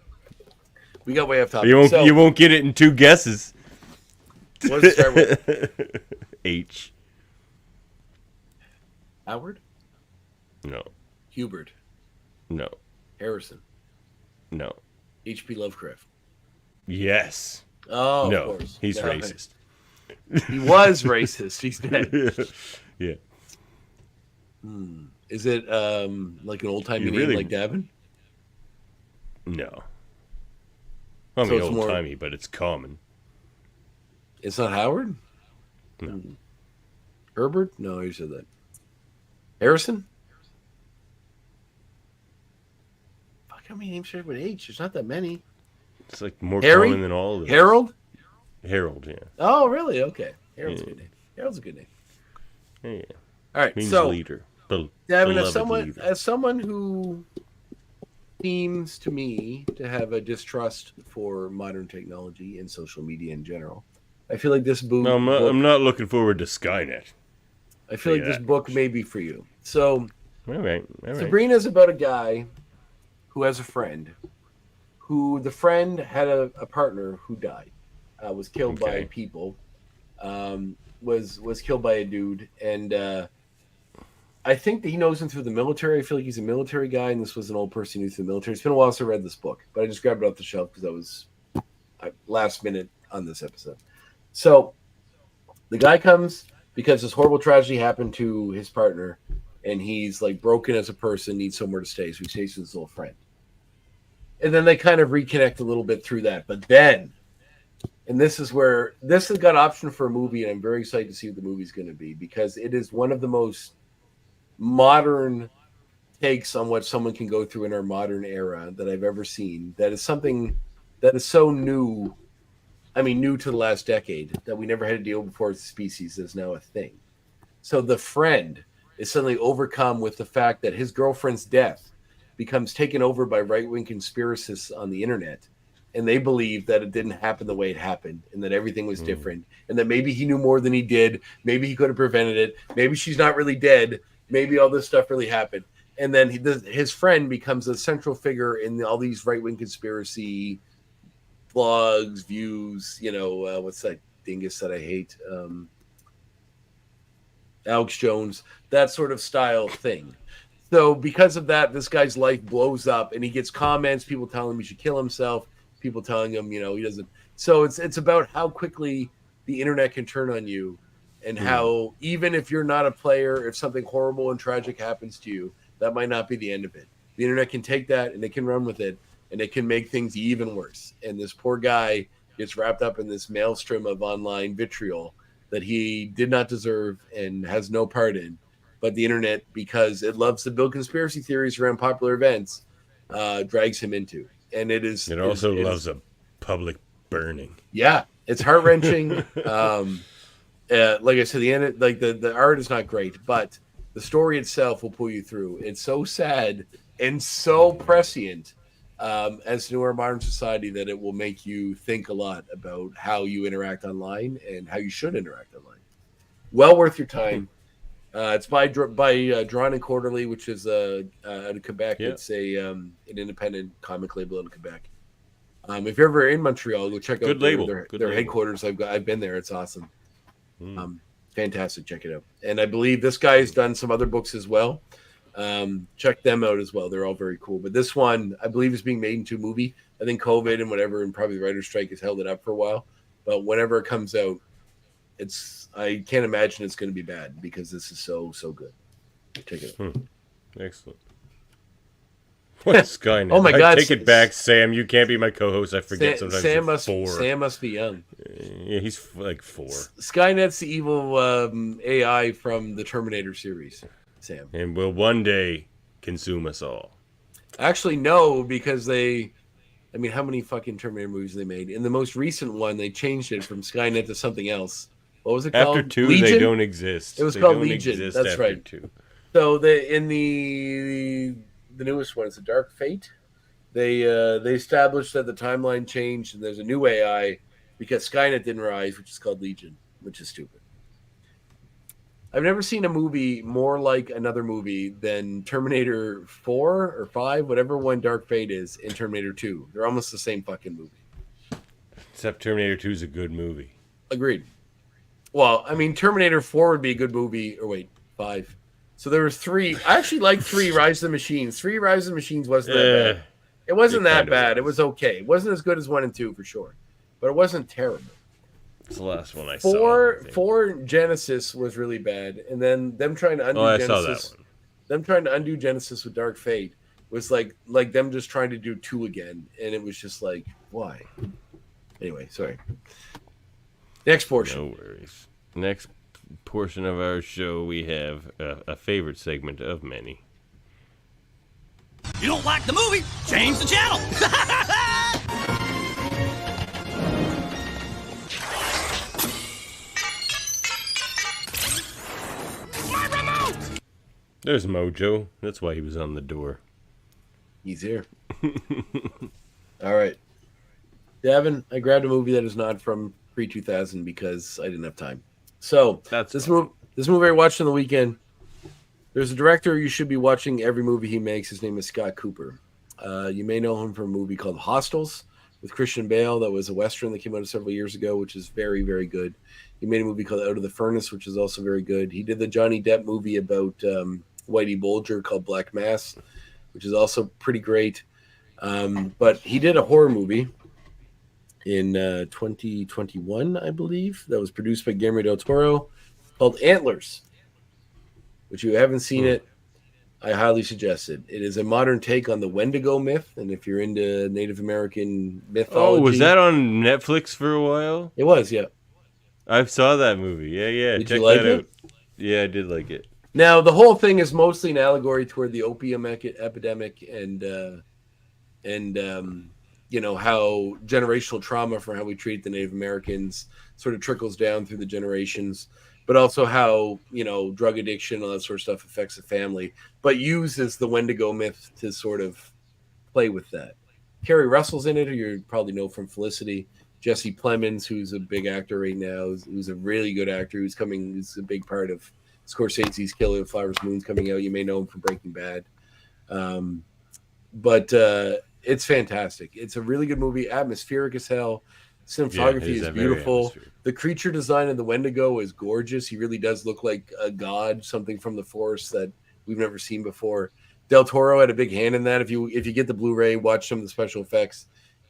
We got way off topic. You won't get it in 2 guesses. What does it start with? H. Howard? No. Hubert? No. Harrison? No. H.P. Lovecraft? Yes. Oh, no. Of course. He's racist. He was racist. He's dead. Yeah. Is it like an old-timey name like Davan? No. I mean, old-timey, but it's common. It's not Howard? No. Herbert? No, you said that. Harrison? Fuck, how many names start with H? There's not that many. It's like more Harry? common than all of them. Harold? Harold, yeah. Oh, really? Okay. Harold's a good name. Harold's a good name. Yeah. All right, Means so leader. Davan, as someone who seems to me to have a distrust for modern technology and social media in general, I feel like this book. No, I'm not looking forward to Skynet. I feel like this book may be for you. So, all right. Sabrina's about a guy who has a friend, who the friend had a partner who died, was killed by people, was killed by a dude, and I think that he knows him through the military. I feel like he's a military guy, and this was an old person who knew through the military. It's been a while since I read this book, but I just grabbed it off the shelf because I was last minute on this episode. So the guy comes because this horrible tragedy happened to his partner, and he's like broken as a person, needs somewhere to stay, so he stays with his little friend. And then they kind of reconnect a little bit through that. But then, and this is where this has got option for a movie, and I'm very excited to see what the movie's going to be, because it is one of the most modern takes on what someone can go through in our modern era that I've ever seen. That is something that is so new. I mean, new to the last decade, that we never had to deal with before as a species, is now a thing. So the friend is suddenly overcome with the fact that his girlfriend's death becomes taken over by right-wing conspiracists on the internet, and they believe that it didn't happen the way it happened, and that everything was different, and that maybe he knew more than he did, maybe he could have prevented it, maybe she's not really dead, maybe all this stuff really happened. And then his friend becomes a central figure in all these right-wing conspiracy blogs, views, what's that dingus that I hate? Alex Jones, that sort of style thing. So because of that, this guy's life blows up, and he gets comments, people telling him he should kill himself, people telling him, he doesn't. So it's about how quickly the internet can turn on you, and how even if you're not a player, if something horrible and tragic happens to you, that might not be the end of it. The internet can take that and it can run with it, and it can make things even worse. And this poor guy gets wrapped up in this maelstrom of online vitriol that he did not deserve and has no part in. But the internet, because it loves to build conspiracy theories around popular events, drags him into. And it also loves a public burning. Yeah, it's heart-wrenching. Like I said, the end, the art is not great, but the story itself will pull you through. It's so sad and so prescient as to our modern society that it will make you think a lot about how you interact online and how you should interact online. Well worth your time. It's by Drawn and Quarterly, which is out of Quebec. Yeah. It's an independent comic label out of Quebec. If you're ever in Montreal, go check out their headquarters. I've been there. It's awesome. Fantastic. Check it out. And I believe this guy has done some other books as well. Check them out as well. They're all very cool. But this one, I believe, is being made into a movie. I think COVID and whatever, and probably the writer's strike has held it up for a while. but whenever it comes out, I can't imagine it's going to be bad because this is so good. Check it out. Excellent. What's Skynet? Oh my God! I take it back, Sam. You can't be my co-host. I forget sometimes. Sam must be young. Yeah, he's like 4. Skynet's the evil AI from the Terminator series. Sam, and will one day consume us all. Actually, no, because how many fucking Terminator movies they made? In the most recent one, they changed it from Skynet to something else. What was it called? After 2, Legion? they don't exist. It was called Legion. That's right. 2. So in the newest one, it's a Dark Fate. They established that the timeline changed and there's a new AI because Skynet didn't rise, which is called Legion, which is stupid. I've never seen a movie more like another movie than Terminator 4 or 5, whatever one Dark Fate is, in Terminator 2. They're almost the same fucking movie. Except Terminator 2 is a good movie. Agreed. Well, I mean, Terminator 4 would be a good movie. Or wait, 5. So there was 3. I actually liked 3, Rise of the Machines. 3, Rise of the Machines wasn't that bad. It wasn't that bad. It was okay. It wasn't as good as 1 and 2 for sure. But it wasn't terrible. It's the last one I saw. 4 Genesis was really bad, and then them trying to undo Genesis. I saw that one. Them trying to undo Genesis with Dark Fate was like them just trying to do 2 again, and it was just like, why? Anyway, sorry. Next portion. No worries. Next portion of our show, we have a favorite segment of many. You don't like the movie? Change the channel. There's Mojo. That's why he was on the door. He's here. All right. Davan, I grabbed a movie that is not from pre-2000 because I didn't have time. So this movie I watched on the weekend. There's a director you should be watching every movie he makes. His name is Scott Cooper. You may know him from a movie called Hostels with Christian Bale. That was a Western that came out several years ago, which is very, very good. He made a movie called Out of the Furnace, which is also very good. He did the Johnny Depp movie about Whitey Bulger called Black Mass, which is also pretty great. But he did a horror movie in 2021, I believe, that was produced by Guillermo del Toro called Antlers, which you haven't seen it. I highly suggest it. It is a modern take on the Wendigo myth, and if you're into Native American mythology... Oh, was that on Netflix for a while? It was, yeah. I saw that movie. Yeah. Did Check you like that it? out. Yeah, I did like it. Now, the whole thing is mostly an allegory toward the opium epidemic and how generational trauma for how we treat the Native Americans sort of trickles down through the generations, but also how, drug addiction, all that sort of stuff affects the family, but uses the Wendigo myth to sort of play with that. Kerry Russell's in it, who you probably know from Felicity. Jesse Plemons, who's a big actor right now, who's a really good actor, who's a big part of Scorsese's Killer of Flowers Moon's coming out. You may know him from Breaking Bad. But it's fantastic. It's a really good movie, atmospheric as hell. Cinematography is beautiful. The creature design of the Wendigo is gorgeous. He really does look like a god, something from the forest that we've never seen before. Del Toro had a big hand in that. If you get the Blu-ray, watch some of the special effects.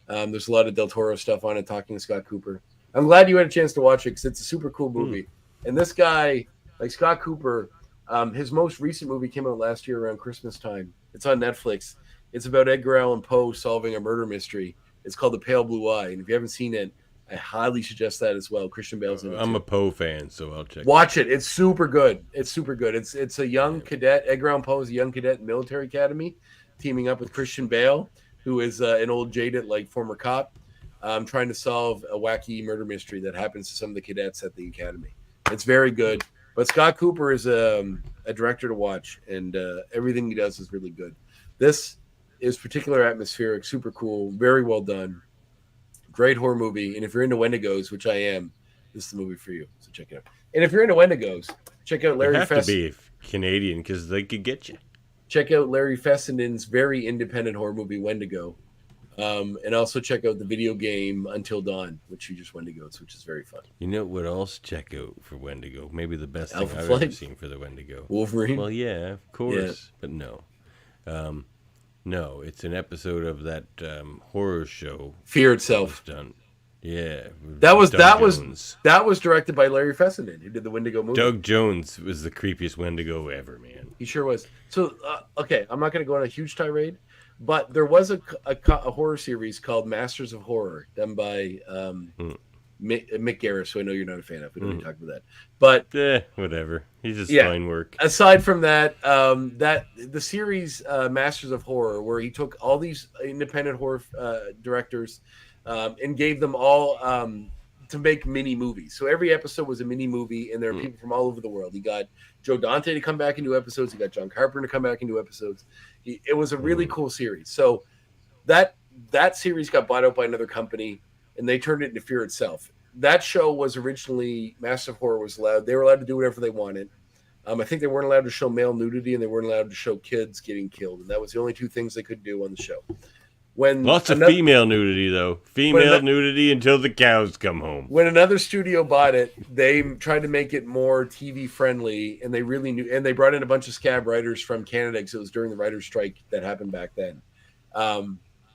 There's a lot of Del Toro stuff on it, talking to Scott Cooper. I'm glad you had a chance to watch it because it's a super cool movie. And this guy, like Scott Cooper, his most recent movie came out last year around Christmas time. It's on Netflix. It's about Edgar Allan Poe solving a murder mystery. It's called The Pale Blue Eye. And if you haven't seen it, I highly suggest that as well. Christian Bale's in it. I'm a Poe fan, so I'll check. Watch it. It's super good. It's a young cadet. Edgar Allan Poe is a young cadet in military academy, teaming up with Christian Bale, who is an old jaded former cop, trying to solve a wacky murder mystery that happens to some of the cadets at the academy. It's very good. But Scott Cooper is a director to watch, and everything he does is really good. This is particular atmospheric, super cool, very well done. Great horror movie. And if you're into Wendigos, which I am, this is the movie for you. So check it out. And if you're into Wendigos, check out Larry Fessenden. You have to be Canadian because they could get you. Check out Larry Fessenden's very independent horror movie, Wendigo. And also check out the video game Until Dawn, which you just Wendigos, which is very fun. You know what else check out for Wendigo? Maybe the best thing Alpha I've Flight? ever seen for the Wendigo. Wolverine? Well, yeah, of course. Yeah. But no. No, it's an episode of that horror show. Fear Itself. Done. Yeah. That was Jones. that was directed by Larry Fessenden, who did the Wendigo movie. Doug Jones was the creepiest Wendigo ever, man. He sure was. So, okay, I'm not going to go on a huge tirade, but there was a horror series called Masters of Horror, done by Mick Garris, who I know you're not a fan of. We don't need to talk about that. But whatever. He's just fine work. Aside from that, the series Masters of Horror, where he took all these independent horror directors and gave them all to make mini movies. So every episode was a mini movie, and there are people from all over the world. He got Joe Dante to come back and do episodes. He got John Carpenter to come back and do episodes. It was a really cool series. So that series got bought out by another company, and they turned it into Fear Itself. That show was originally, Master of Horror was allowed. They were allowed to do whatever they wanted. I think they weren't allowed to show male nudity, and they weren't allowed to show kids getting killed. And that was the only two things they could do on the show. Lots of female nudity, though. Female nudity until the cows come home. When another studio bought it, they tried to make it more TV friendly, and they really knew. And they brought in a bunch of scab writers from Canada, because it was during the writers' strike that happened back then,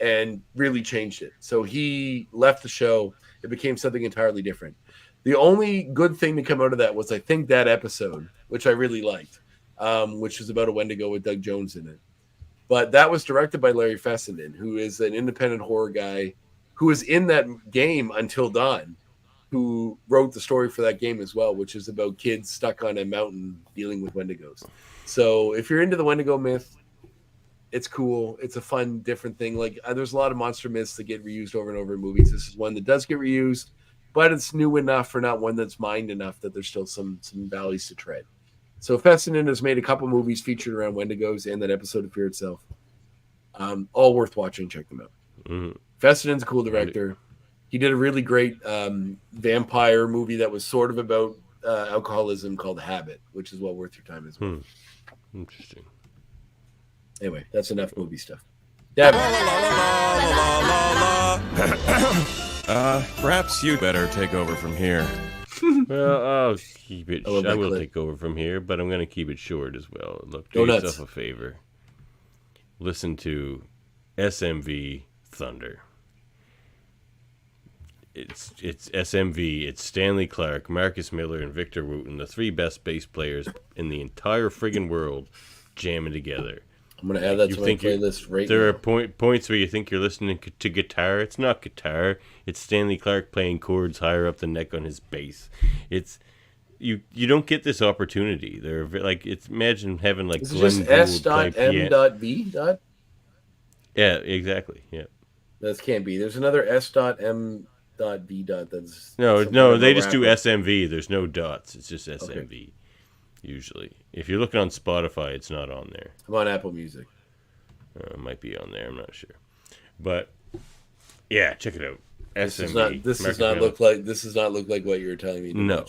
and really changed it. So he left the show. It became something entirely different. The only good thing to come out of that was, I think, that episode, which I really liked, which was about a Wendigo with Doug Jones in it. But that was directed by Larry Fessenden, who is an independent horror guy who was in that game Until Dawn, who wrote the story for that game as well, which is about kids stuck on a mountain dealing with Wendigos. So if you're into the Wendigo myth, it's cool. It's a fun, different thing. Like, there's a lot of monster myths that get reused over and over in movies. This is one that does get reused, but it's new enough for not one that's mined enough that there's still some valleys to tread. So Fessenden has made a couple movies featured around Wendigos and that episode of Fear Itself. All worth watching. Check them out. Mm-hmm. Fessenden's a cool director. He did a really great vampire movie that was sort of about alcoholism called Habit, which is well worth your time as well. Interesting. Anyway, that's enough movie stuff. Davan. Perhaps you better take over from here. Well, I'll keep it. I will take over from here, but I'm going to keep it short as well. Look, do yourself a favor. Listen to SMV Thunder. It's SMV. It's Stanley Clark, Marcus Miller, and Victor Wooten, the three best bass players in the entire friggin' world, jamming together. I'm going to add that to my playlist right now. There are points where you think you're listening to guitar. It's not guitar. It's Stanley Clark playing chords higher up the neck on his bass. It's you don't get this opportunity. They're like, imagine having like Glenn Gould play piano. S.M.V. Yeah, exactly. Yeah. That can't be. There's another S.M.V. That's no. They just do SMV. There's no dots. It's just SMV. Okay. Usually, if you're looking on Spotify, it's not on there. I'm on Apple Music. It might be on there. I'm not sure, but yeah, check it out. This does not look like what you were telling me. No,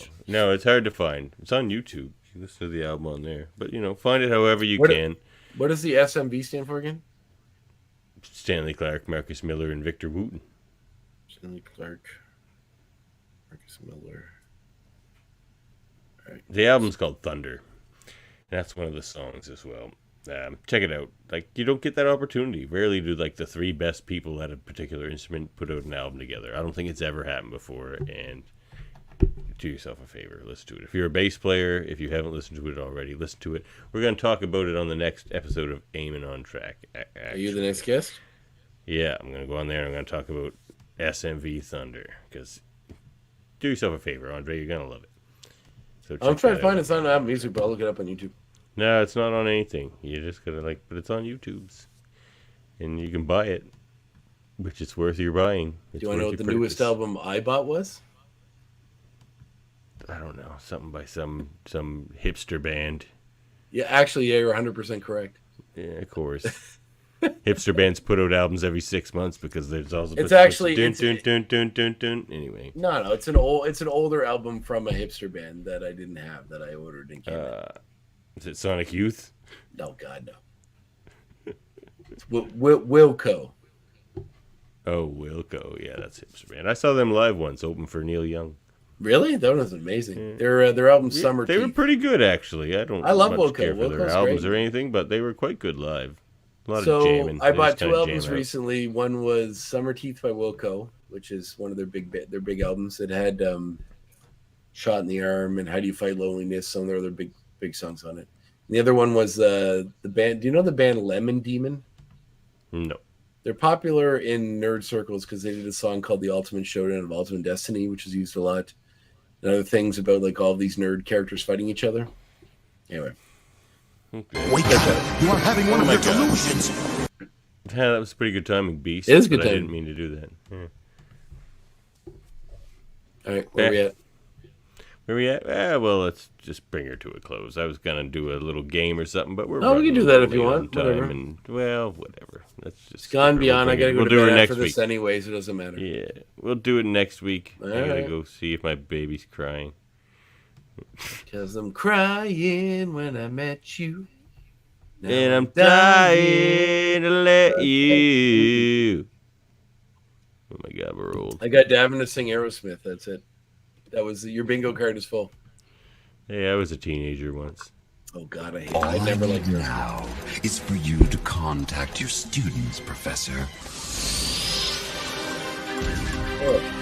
it's hard to find. It's on YouTube. You can listen to the album on there, but find it however you can. What does the SMV stand for again? Stanley Clark, Marcus Miller, and Victor Wooten. Stanley Clark, Marcus Miller. Right. The album's called Thunder. That's one of the songs as well. Check it out. Like, you don't get that opportunity. Rarely do like the three best people at a particular instrument put out an album together. I don't think it's ever happened before. And do yourself a favor, listen to it. If you're a bass player, if you haven't listened to it already, listen to it. We're going to talk about it on the next episode of Eamon on Track. Are you the next guest? Yeah, I'm going to go on there and I'm going to talk about SMV Thunder. Because do yourself a favor, André. You're going to love it. So I'm trying to find it. It's not on Apple Music, but I'll look it up on YouTube. No, it's not on anything. You just gotta but it's on YouTube's, and you can buy it, which it's worth your buying. Do you want to know what the newest album I bought was? I don't know, something by some hipster band. Yeah, actually, yeah, you're 100% correct. Yeah, of course. Hipster bands put out albums every 6 months because there's also anyway. No, it's an older album from a hipster band that I didn't have that I ordered in Canada. Is it Sonic Youth? No, God, no. It's Wilco. Oh, Wilco. Yeah, that's hipster band. I saw them live once, open for Neil Young. Really? That was amazing. Yeah. Their album Summer They were pretty good, actually. I love Wilco. Care for their albums or anything, but they were quite good live. A lot of So jamming. I They bought just kinda two albums jam out. recently. One was Summer Teeth by Wilco, which is one of their big albums. It had Shot in the Arm and How Do You Fight Loneliness, some of their other big songs on it. And the other one was the band. Do you know the band Lemon Demon? No. They're popular in nerd circles because they did a song called The Ultimate Showdown of Ultimate Destiny, which is used a lot. And other things about like all these nerd characters fighting each other. Anyway. Okay. Wake up. You are having one of your delusions. Yeah, that was pretty good timing, Beast. It is good but I timing. didn't mean to do that. Yeah. All right, where are we at? Where we at? Well, let's just bring her to a close. I was gonna do a little game or something, but we're Oh, we running can do a that little if you late want. on Whatever. time, and well, whatever. Let's just It's gone beyond. I gotta go We'll to do bed it after next this week. anyway, so it doesn't matter. Yeah, we'll do it next week. I gotta Alright. go see if my baby's crying. Because I'm crying when I met you. Now And I'm dying to let you. Oh my God, we're old. I got Davan to sing Aerosmith. That's it. That was your bingo card is full. Hey, I was a teenager once. Oh God, I hate it. All I never liked need Aerosmith. now is for you to contact your students, Professor. Oh.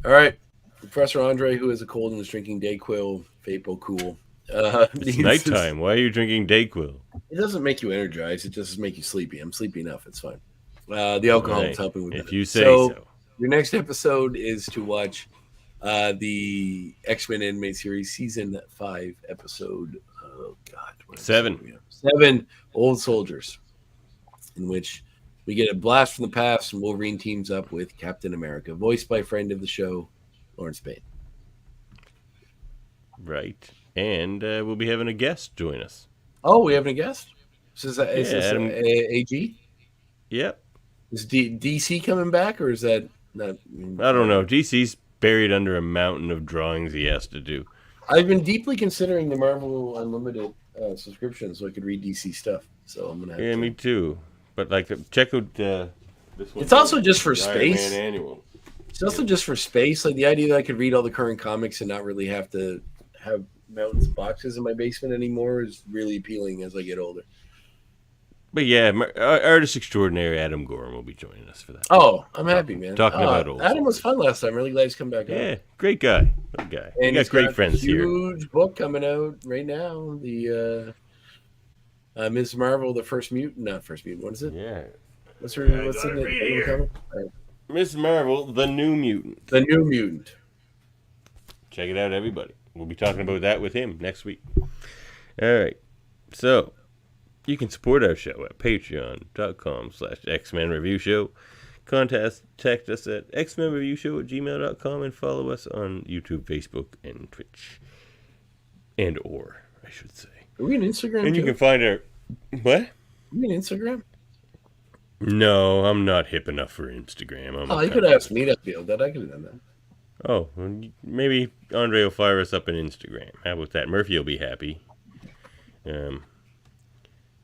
All right, Professor André, who has a cold and is drinking Dayquil, Vapo Cool. It's nighttime. Why are you drinking Dayquil? It doesn't make you energized. It just makes you sleepy. I'm sleepy enough. It's fine. The alcohol Right. is helping with that. If you say so. Your next episode is to watch the X-Men animated series season 5 episode. Oh God, what 7. episode are we on? 7 Old Soldiers, in which we get a blast from the past, and Wolverine teams up with Captain America, voiced by friend of the show, Lawrence Payne. Right. And we'll be having a guest join us. Oh, we have a guest. Is this Adam. AG? Yep. Is DC coming back, or is that not? I don't know. DC's buried under a mountain of drawings he has to do. I've been deeply considering the Marvel Unlimited subscription so I could read DC stuff. So I'm gonna have Yeah, to. me too. But like, check out this one. It's also just for The Iron space. Man annual. It's also just for space. Like the idea that I could read all the current comics and not really have to have mountains of boxes in my basement anymore is really appealing as I get older. But yeah, artist extraordinary Adam Gorham will be joining us for that. Oh, I'm happy, man. Talking about old. Adam was fun last time. Really glad he's come back. Yeah, great guy. Good guy. And We he's got great a friends here. Huge book coming out right now. The Ms. Marvel, the First Mutant, not First Mutant. What is it? Yeah. What's her name? What's the name? Comic? Miss Marvel, the New Mutant. The New Mutant. Check it out, everybody. We'll be talking about that with him next week. All right. So, you can support our show at patreon.com/Xmen Review Show. Contact us at xmenreviewshow@gmail.com and follow us on YouTube, Facebook, and Twitch. Or, I should say. Are we on Instagram? And you too? can find our... What? Are we on Instagram? No, I'm not hip enough for Instagram. You could have asked me to feel that. I could have done that. Oh, well, maybe Andre will fire us up on Instagram. How about that? Murphy will be happy. And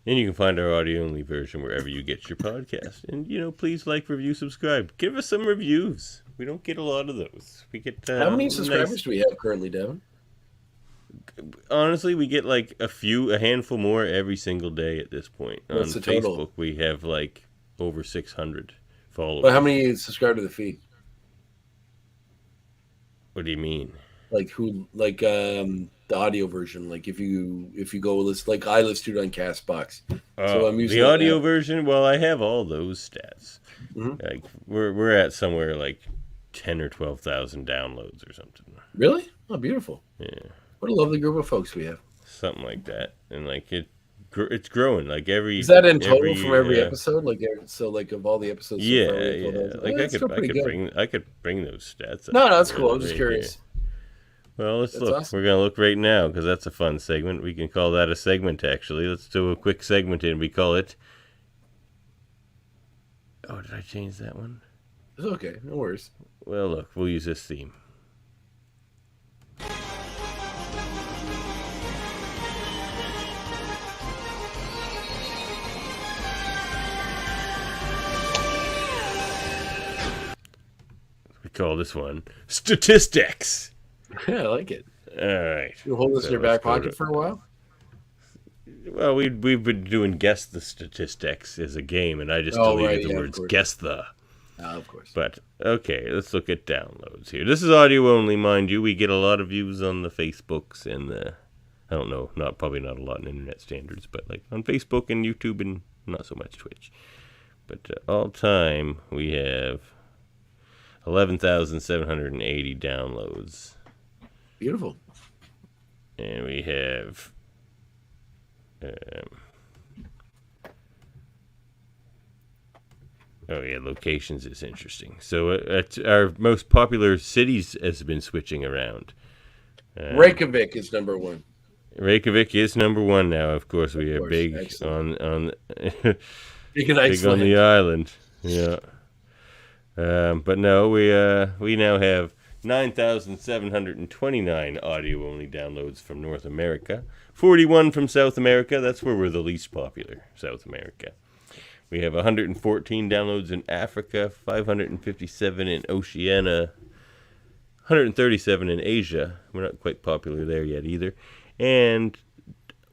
you can find our audio-only version wherever you get your podcast. And, please like, review, subscribe. Give us some reviews. We don't get a lot of those. We get How many subscribers do we have currently, Devin? Honestly, we get like a handful more every single day at this point. What's on the total? Facebook, we have like over 600 followers. But how many subscribe to the feed? What do you mean? Like who? Like the audio version. Like if you go list, like I listen to it on Castbox. So I'm using the audio version. Well, I have all those stats. Mm-hmm. Like we're at somewhere like 10 or 12,000 downloads or something. Really? Oh, beautiful. Yeah. What a lovely group of folks we have. Something like that, and like it's growing. Like every Is that in total from every episode? Like so, like of all the episodes. So Yeah, far, yeah. Like I could bring those stats. No, up that's cool. I'm just right curious. here. Well, let's That's look. awesome. We're gonna look right now because that's a fun segment. We can call that a segment. Actually, let's do a quick segment and we call it. Oh, did I change that one? It's okay. No worries. Well, look, we'll use this theme. We call this one Statistics. Yeah, I like it. All right. You hold this in your back pocket for a while? Well, we've been doing Guess the Statistics as a game, and I just deleted the words Guess the. Of course. But, okay, let's look at downloads here. This is audio only, mind you. We get a lot of views on the Facebooks and the, I don't know, probably not a lot in internet standards, but like on Facebook and YouTube and not so much Twitch. But all time, we have 11,780 downloads. Beautiful. And we have locations is interesting. So our most popular cities has been switching around. Reykjavik is number one. Reykjavik is number one now. Of course, we are big on big on the island. Yeah. But no, we now have 9,729 audio-only downloads from North America, 41 from South America. That's where we're the least popular, South America. We have 114 downloads in Africa, 557 in Oceania, 137 in Asia. We're not quite popular there yet either. And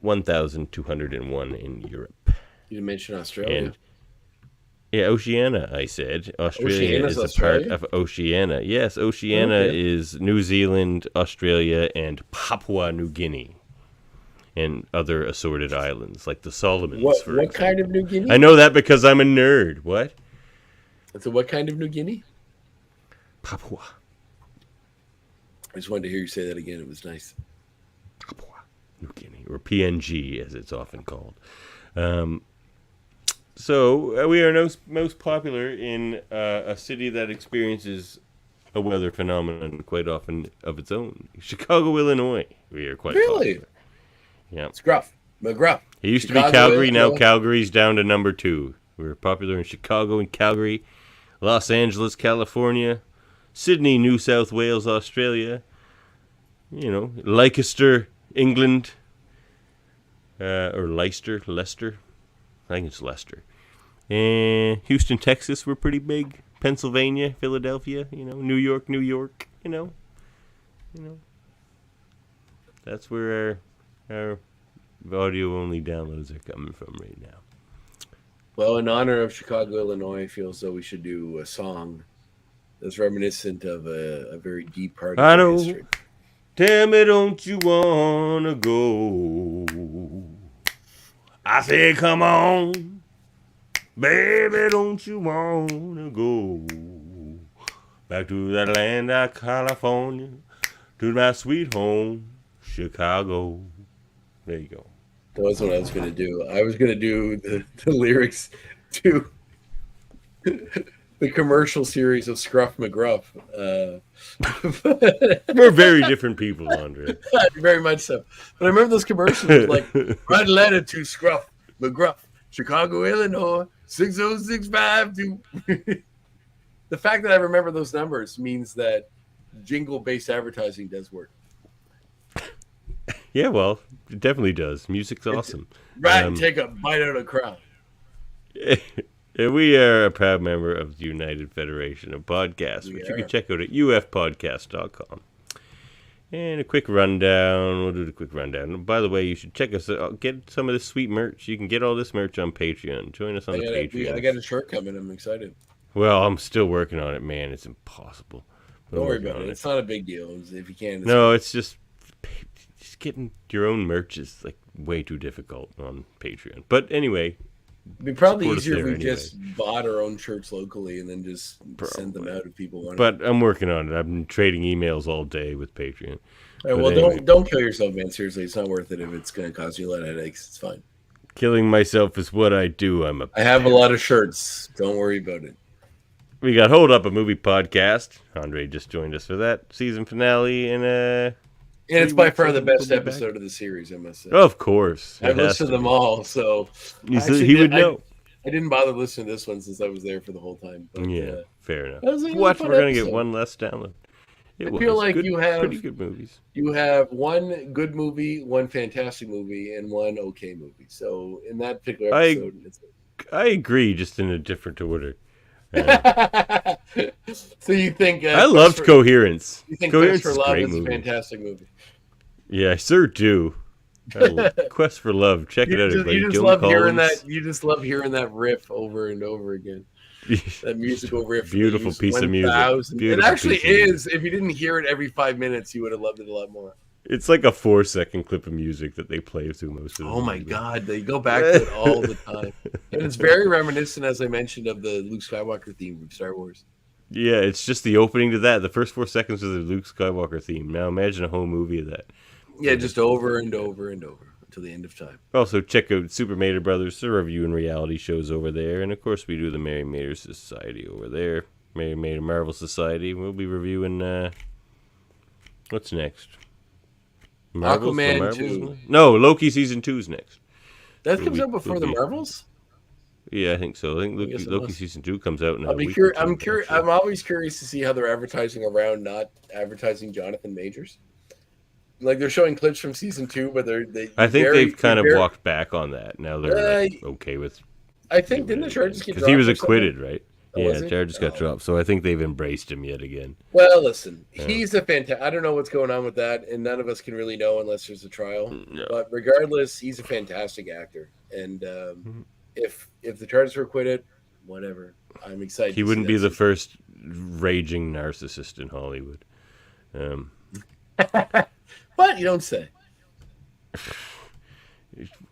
1,201 in Europe. You didn't mention Australia. Yeah, Oceania, I said. Australia Oceania's is a part of Oceania. Yes, Oceania is New Zealand, Australia, and Papua New Guinea. And other assorted islands, like the Solomons, What example. kind of New Guinea? I know that because I'm a nerd. What? So what kind of New Guinea? Papua. I just wanted to hear you say that again. It was nice. Papua New Guinea, or PNG, as it's often called. So we are most popular in a city that experiences a weather phenomenon quite often of its own. Chicago, Illinois. We are quite popular. Yeah. Scruff. McGruff. It used to be Calgary. Now Calgary's down to number 2. We're popular in Chicago and Calgary, Los Angeles, California, Sydney, New South Wales, Australia, Leicester, England, or Leicester. I think it's Leicester. And Houston, Texas, we're pretty big. Pennsylvania, Philadelphia, New York, That's where our audio-only downloads are coming from right now. Well, in honor of Chicago, Illinois, I feel as though we should do a song that's reminiscent of a very deep part of our history. Tell me, don't you wanna go? I say, come on, baby, don't you wanna go back to that land of California, to my sweet home, Chicago. There you go. That's what I was going to do. I was going to do the lyrics to the commercial series of Scruff McGruff. We're very different people, André. Very much so. But I remember those commercials like, write a letter to Scruff McGruff, Chicago, Illinois, 60652. The fact that I remember those numbers means that jingle-based advertising does work. Yeah, well, it definitely does. Music's awesome. Right, and take a bite out of the crowd. We are a proud member of the United Federation of Podcasts, which you can check out at ufpodcast.com. And a quick rundown. We'll do the quick rundown. By the way, you should check us out. Get some of this sweet merch. You can get all this merch on Patreon. Join us on the Patreon. I got a shirt coming. I'm excited. Well, I'm still working on it, man. It's impossible. Don't worry about it. It's not a big deal. If you can. It's just getting your own merch is like way too difficult on Patreon. But anyway, it'd be probably easier if we just bought our own shirts locally and then just send them out if people want. But I'm working on it. I've been trading emails all day with Patreon. All right, well, anyway, don't kill yourself, man. Seriously, it's not worth it if it's going to cause you a lot of headaches. It's fine. Killing myself is what I do. I have a lot of shirts. Don't worry about it. We got Hold Up, a movie podcast. André just joined us for that season finale, and it's by far the best episode of the series, I must say. Of course. I've listened to them all, so he would know. I didn't bother listening to this one since I was there for the whole time. But, yeah, fair enough. We're going to get one less download. I feel like you have pretty good movies. You have one good movie, one fantastic movie, and one okay movie. So in that particular episode, I agree, just in a different order. So you think I loved Coherence. You think Coherence Quest is for a Love great is a movie. fantastic movie? Yeah, I sure do. Quest for Love. Check it out, everybody. You just Joan love Collins. hearing that. You just love hearing that riff over and over again. That musical riff. Beautiful piece of music. 1,000. It Beautiful actually piece of music. is. If you didn't hear it every 5 minutes, you would have loved it a lot more. It's like a 4-second clip of music that they play through most of the Oh my movie. God, they go back to it all the time, and it's very reminiscent, as I mentioned, of the Luke Skywalker theme from Star Wars. Yeah, it's just the opening to that. The first 4 seconds of the Luke Skywalker theme. Now imagine a whole movie of that. Yeah, just over and over and over until the end of time. Also, check out Super Mater Brothers, the review and reality shows over there. And, of course, we do the Mary Mater Society over there. Mary Mater Marvel Society. We'll be reviewing, what's next? Marvels? Aquaman Marvels? 2. No, Loki Season 2 is next. That comes out before the Marvels? Yeah, I think so. I think Loki Season 2 comes out in a week. I'm curious. I'm always curious to see how they're advertising around not advertising Jonathan Majors. Like, they're showing clips from Season 2, but I think they've kind of walked back on that. Now they're okay with... I think, didn't the charges get dropped? Because he was acquitted, right? Oh, yeah, charges got dropped. So I think they've embraced him yet again. Well, listen, he's a fantastic... I don't know what's going on with that, and none of us can really know unless there's a trial. No. But regardless, he's a fantastic actor. And if the charges were acquitted, whatever. I'm excited. He wouldn't be the first raging narcissist in Hollywood. But you don't say.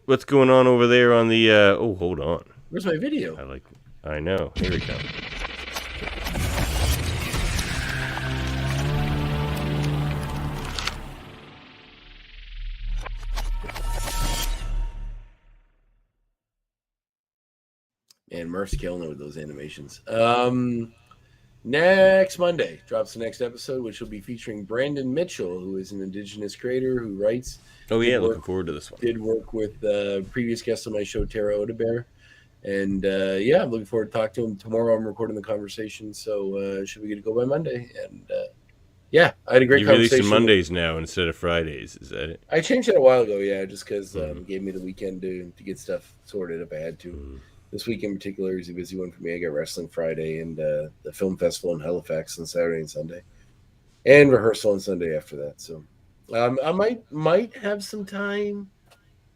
What's going on over there on the... oh, hold on. Where's my video? I know. Here we go. Man, Murph's killing it with those animations. Next Monday drops the next episode, which will be featuring Brandon Mitchell, who is an Indigenous creator who writes. Oh, yeah, looking forward to this one. Did work with previous guest on my show, Tara Odebear. And yeah, I'm looking forward to talking to him tomorrow. I'm recording the conversation, so should we get to go by Monday? And yeah, I had a great conversation. You release Mondays now instead of Fridays, is that it? I changed it a while ago, yeah, just because it gave me the weekend to get stuff sorted if I had to. This week in particular is a busy one for me. I got wrestling Friday and the film festival in Halifax on Saturday and Sunday, and rehearsal on Sunday after that. So I might have some time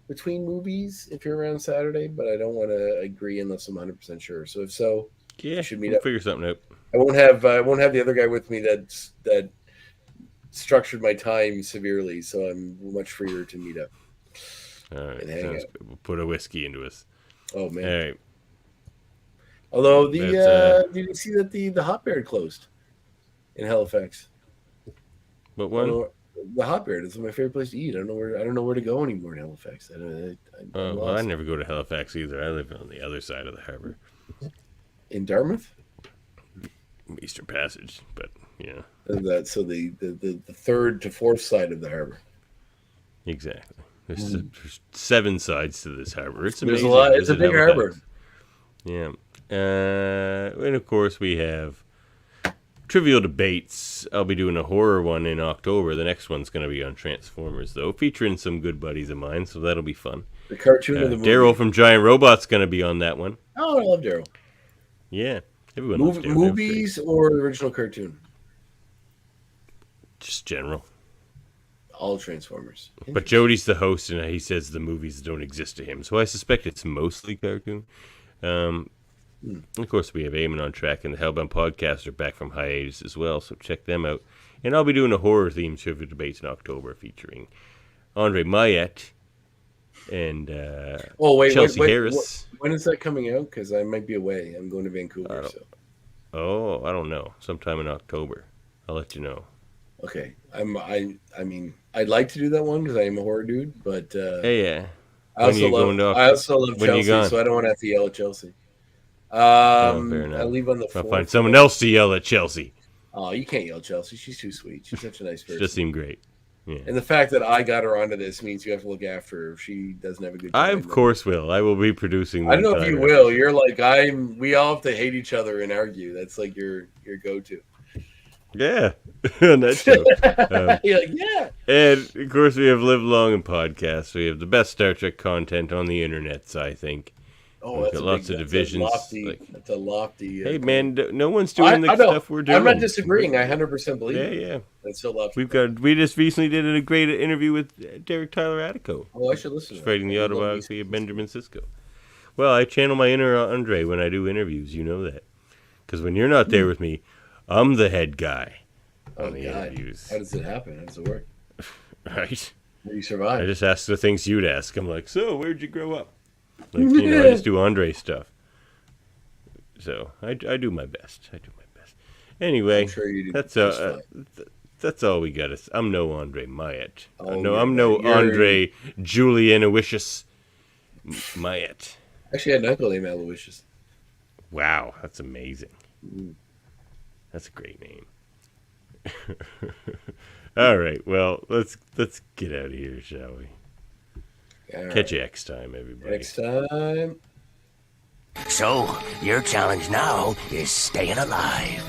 between movies if you're around Saturday, but I don't want to agree unless I'm 100% sure. So if so, yeah, should meet we'll up. Figure something out. I won't have the other guy with me that structured my time severely, so I'm much freer to meet up. All right, and hang sounds out. good. We'll put a whiskey into us. Oh man! All right. Although did you see that the Hot Bear closed in Halifax? What one? The Hot Bear is my favorite place to eat. I don't know where to go anymore in Halifax. I never go to Halifax either. I live on the other side of the harbor. In Dartmouth? Eastern Passage, but yeah. So the third to fourth side of the harbor. Exactly. There's 7 sides to this harbor. It's amazing. There's a lot. It's a big harbor. Yeah. And of course we have Trivial Debates. I'll be doing a horror one in October. The next one's going to be on Transformers, though, featuring some good buddies of mine, so that'll be fun. The cartoon of the movie. Daryl from Giant Robot's going to be on that one. Oh, I love Daryl. Yeah. Everyone loves Daryl. Movies or the original cartoon? Just general. All Transformers. But Jody's the host, and he says the movies don't exist to him, so I suspect it's mostly cartoon. Of course, we have Eamon on track, and the Hellbound podcast are back from hiatus as well, so check them out. And I'll be doing a horror-themed trivia debates in October featuring André, Myette, and Chelsea Harris. When is that coming out? Because I might be away. I'm going to Vancouver. I don't know. Sometime in October. I'll let you know. Okay. I mean, I'd like to do that one because I am a horror dude, but yeah. I also love Chelsea, so I don't want to have to yell at Chelsea. Fair enough. I leave on the 4th. I'll find someone else to yell at Chelsea. Oh, you can't yell at Chelsea. She's too sweet. She's such a nice person. She just seemed great. Yeah. And the fact that I got her onto this means you have to look after her if she doesn't have a good time. I, of course, will. I will be producing. I don't know if you will. You're like, we all have to hate each other and argue. That's like your go-to. Yeah. On that show. You're like, yeah. And, of course, we have Live Long and Podcast. We have the best Star Trek content on the internets, I think. Oh, We've that's got a lots big, of divisions. That's a lofty. Hey, man, no one's doing the I know. stuff we're doing. I'm not disagreeing. I 100% believe Yeah, it. yeah. That's so lofty. We just recently did a great interview with Derek Tyler Attico. Oh, I should listen. He's writing the autobiography of Benjamin Sisko. Well, I channel my inner André when I do interviews. You know that. Because when you're not there with me, I'm the head guy on the interviews. How does it happen? How does it work? Right? How do you survive? I just ask the things you'd ask. I'm like, so where'd you grow up? Like, I just do Andre stuff. So I do my best. Anyway, I'm sure you do that's all we got. I'm no Andre Myette. Oh, No, I'm no Andre Julian Aloysius Myette. Actually, I had an uncle named Aloysius. Wow, that's amazing. That's a great name. All right, well, let's get out of here, shall we? Catch you next time, everybody. Next time. So, your challenge now is staying alive.